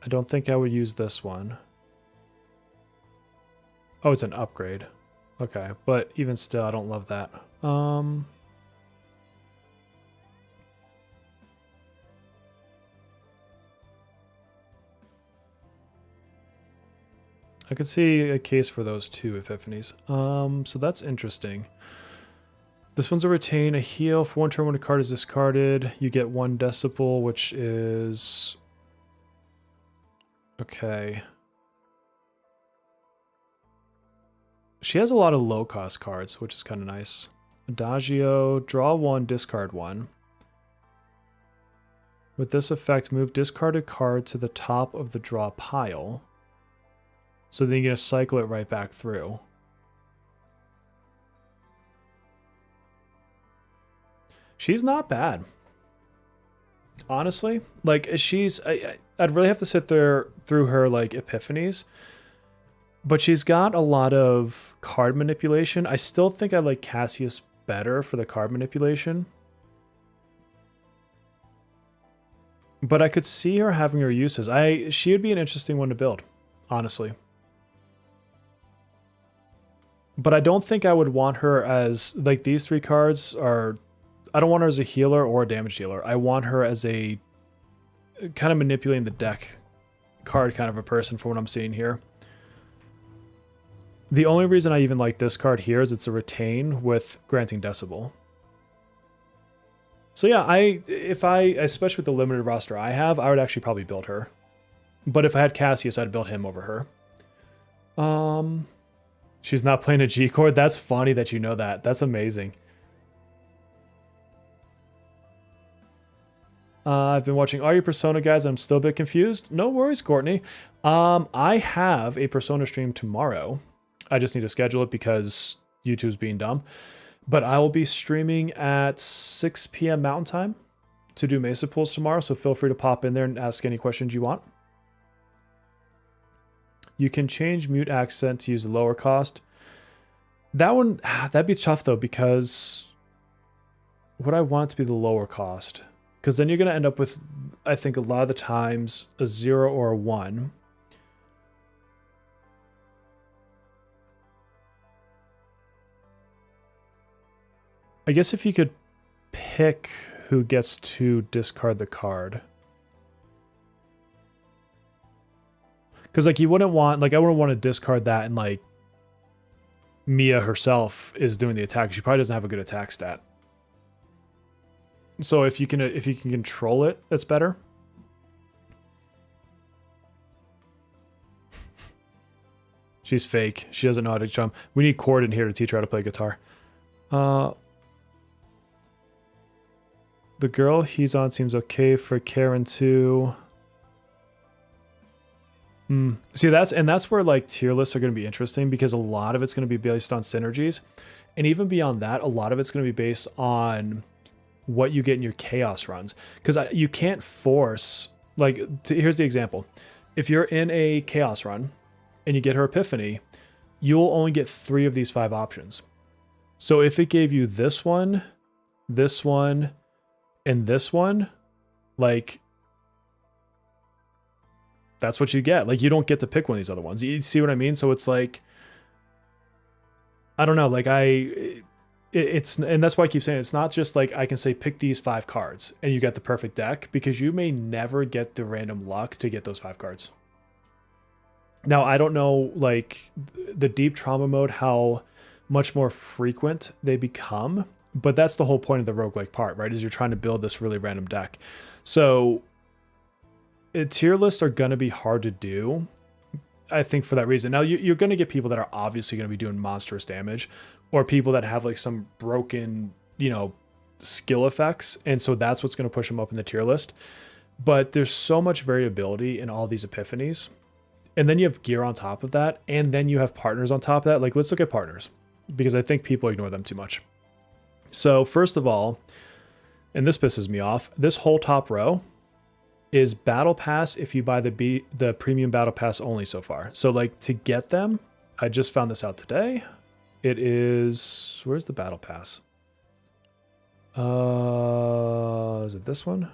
I don't think I would use this one. Oh, it's an upgrade. Okay, but even still, I don't love that. I could see a case for those two epiphanies. So that's interesting. This one's a retain, a heal. For one turn when a card is discarded, you get 1 decibel, which is... Okay. She has a lot of low-cost cards, which is kind of nice. Adagio, draw 1, discard 1. With this effect, move discarded card to the top of the draw pile. So then you're going to cycle it right back through. She's not bad. Honestly. Like, she's... I'd really have to sit there through her, like, epiphanies. But she's got a lot of card manipulation. I still think I like Cassius better for the card manipulation. But I could see her having her uses. She would be an interesting one to build, honestly. But I don't think I would want her as, like, these 3 cards are... I don't want her as a healer or a damage dealer. I want her as a kind of manipulating the deck card kind of a person for what I'm seeing here. The only reason I even like this card here is it's a retain with granting decibel. So yeah, especially with the limited roster I have, I would actually probably build her. But if I had Cassius, I'd build him over her. She's not playing a G chord. That's funny that you know that. That's amazing. I've been watching all your Persona guys. I'm still a bit confused. No worries, Courtney. I have a Persona stream tomorrow. I just need to schedule it because YouTube's being dumb. But I will be streaming at 6 p.m. Mountain Time to do Mesa pulls tomorrow, so feel free to pop in there and ask any questions you want. You can change mute accent to use the lower cost. That one, that'd be tough though, because would I want it to be the lower cost? Because then you're going to end up with, I think a lot of the times, a 0 or a 1. I guess if you could pick who gets to discard the card. Because, like, you wouldn't want, like, I wouldn't want to discard that and, like, Mia herself is doing the attack. She probably doesn't have a good attack stat. So if you can control it, that's better. She's fake. She doesn't know how to drum. We need Cord in here to teach her how to play guitar. The girl he's on seems okay for Karen too. See, that's where like tier lists are going to be interesting, because a lot of it's going to be based on synergies, and even beyond that, a lot of it's going to be based on what you get in your chaos runs. Because you can't force, like, here's the example. If you're in a chaos run and you get her epiphany, you'll only get 3 of these 5 options. So if it gave you this one, and this one, like, that's what you get. Like, you don't get to pick one of these other ones. You see what I mean? So it's like, I don't know, like, it's, and that's why I keep saying it's not just like I can say pick these 5 cards and you get the perfect deck, because you may never get the random luck to get those 5 cards. Now, I don't know, like, the deep trauma mode, how much more frequent they become, but that's the whole point of the roguelike part, right? Is you're trying to build this really random deck. So tier lists are going to be hard to do, I think, for that reason. Now, you're going to get people that are obviously going to be doing monstrous damage, or people that have like some broken, skill effects. And so that's what's going to push them up in the tier list. But there's so much variability in all these epiphanies. And then you have gear on top of that. And then you have partners on top of that. Like, let's look at partners, because I think people ignore them too much. So first of all, and this pisses me off, this whole top row is battle pass if you buy the premium battle pass only so far. So, like, to get them, I just found this out today. It is, where's the battle pass? Is it this one?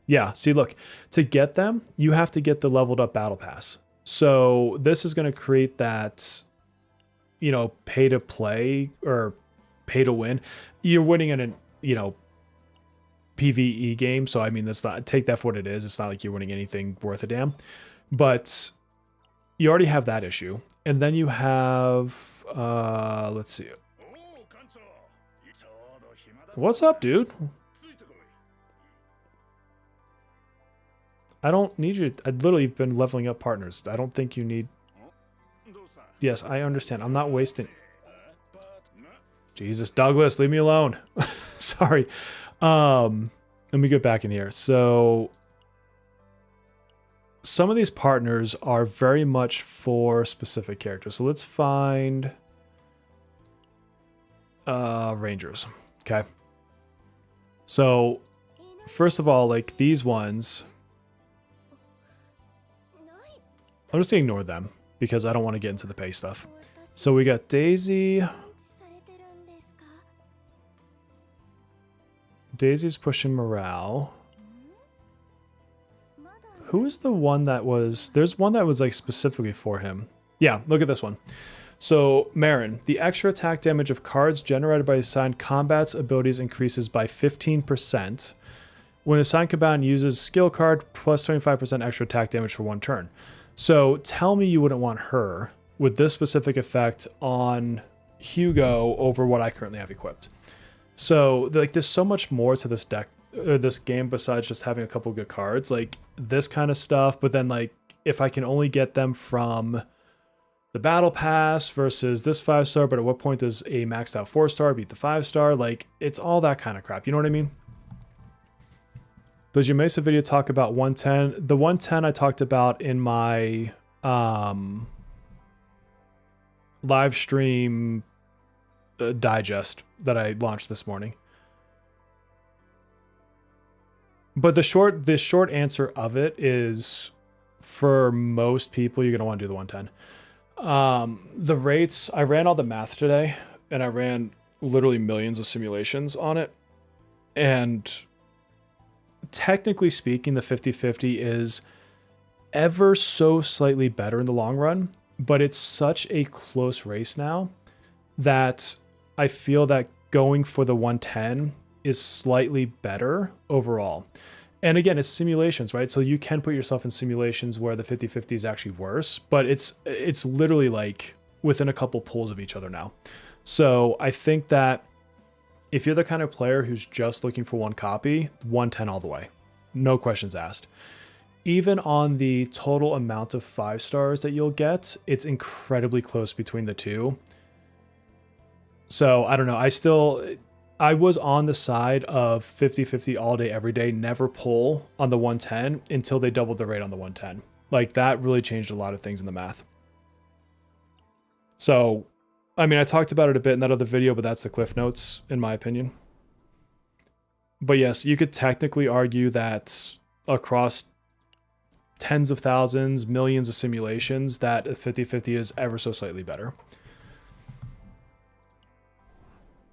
Yeah, see, look, to get them, you have to get the leveled up battle pass. So this is going to create that pay to play or pay to win. You're winning in a, PvE game. So, I mean, that's not, take that for what it is. It's not like you're winning anything worth a damn. But you already have that issue. And then you have, let's see. What's up, dude? I don't need you. I literally have been leveling up partners. I don't think you need... Yes, I understand. I'm not wasting... Jesus, Douglas, leave me alone. Sorry. Let me get back in here. So... some of these partners are very much for specific characters. So let's find... Rangers. Okay. So, first of all, like, these ones... I'm just going to ignore them because I don't want to get into the pay stuff. So we got Daisy. Daisy's pushing morale. Who is the one that was... there's one that was like specifically for him. Yeah, look at this one. So, Marin, the extra attack damage of cards generated by assigned combat's abilities increases by 15%. When assigned combatant uses skill card, plus 25% extra attack damage for one turn. So tell me you wouldn't want her with this specific effect on Hugo over what I currently have equipped. So like there's so much more to this deck, this game besides just having a couple good cards, like this kind of stuff. But then like if I can only get them from the battle pass versus this 5-star, but at what point does a maxed out 4-star beat the 5-star? Like it's all that kind of crap. You know what I mean? Does your Mesa video talk about 110? The 110 I talked about in my live stream digest that I launched this morning. But the short answer of it is, for most people, you're going to want to do the 110. The rates, I ran all the math today, and I ran literally millions of simulations on it. And technically speaking, the 50-50 is ever so slightly better in the long run, but it's such a close race now that I feel that going for the 110 is slightly better overall. And again, it's simulations, right? So you can put yourself in simulations where the 50-50 is actually worse, but it's literally like within a couple pulls of each other now. So I think that if you're the kind of player who's just looking for one copy, 110 all the way. No questions asked. Even on the total amount of 5-stars that you'll get, it's incredibly close between the two. So, I don't know. I was on the side of 50-50 all day, every day, never pull on the 110 until they doubled the rate on the 110. Like, that really changed a lot of things in the math. So, I mean, I talked about it a bit in that other video, but that's the cliff notes, in my opinion. But yes, you could technically argue that across tens of thousands, millions of simulations, that a 50-50 is ever so slightly better.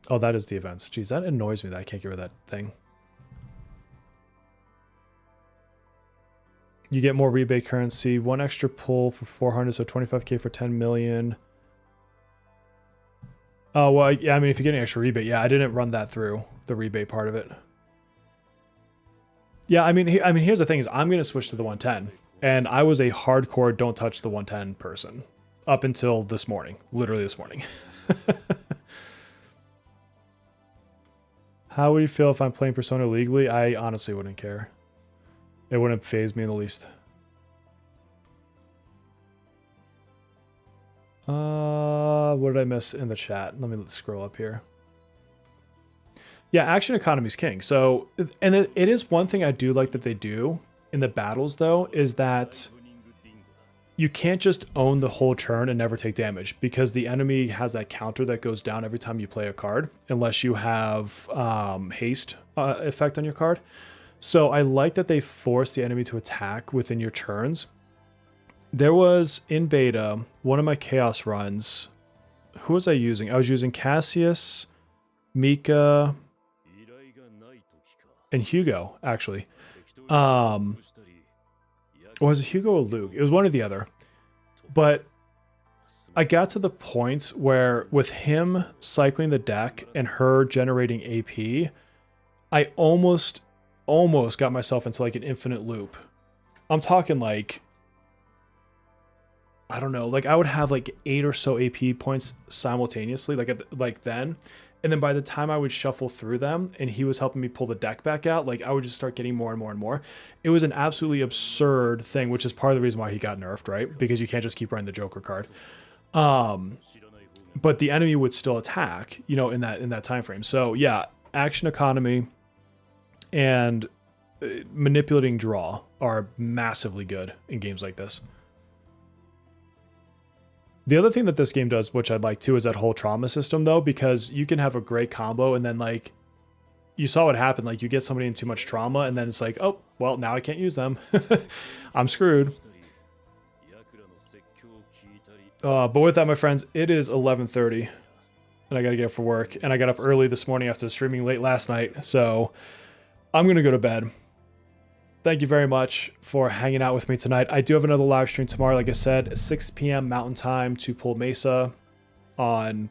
Oh, that is the events. Jeez, that annoys me that I can't get rid of that thing. You get more rebate currency, one extra pull for 400, so 25k for 10 million. Oh, well, yeah, I mean, if you're getting extra rebate, yeah, I didn't run that through, the rebate part of it. Yeah, I mean, here's the thing is I'm going to switch to the 110, and I was a hardcore don't touch the 110 person up until this morning, literally this morning. How would you feel if I'm playing Persona legally? I honestly wouldn't care. It wouldn't faze me in the least. What did I miss in the chat? Let me scroll up here. Yeah, action economy is king. So, and it is one thing I do like that they do in the battles, though, is that you can't just own the whole turn and never take damage, because the enemy has that counter that goes down every time you play a card, unless you have haste effect on your card. So I like that they force the enemy to attack within your turns. There was, in beta, one of my chaos runs. Who was I using? I was using Cassius, Mika, and Hugo, actually. Or was it Hugo or Luke? It was one or the other. But I got to the point where with him cycling the deck and her generating AP, I almost got myself into like an infinite loop. I'm talking like, I don't know, like I would have like 8 or so AP points simultaneously, like then. And then by the time I would shuffle through them and he was helping me pull the deck back out, like I would just start getting more and more and more. It was an absolutely absurd thing, which is part of the reason why he got nerfed, right? Because you can't just keep running the Joker card. But the enemy would still attack, you know, in that time frame. So yeah, action economy and manipulating draw are massively good in games like this. The other thing that this game does, which I'd like too, is that whole trauma system though, because you can have a great combo and then like you saw what happened. Like you get somebody in too much trauma and then it's like, oh, well, now I can't use them. I'm screwed. But with that, my friends, it is 11:30 and I got to get up for work. And I got up early this morning after streaming late last night. So I'm going to go to bed. Thank you very much for hanging out with me tonight. I do have another live stream tomorrow, like I said, 6 p.m. Mountain Time to pull Mesa on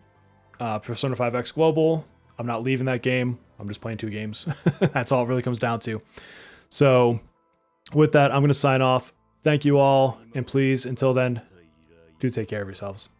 Persona 5X Global. I'm not leaving that game. I'm just playing 2 games. That's all it really comes down to. So with that, I'm going to sign off. Thank you all. And please, until then, do take care of yourselves.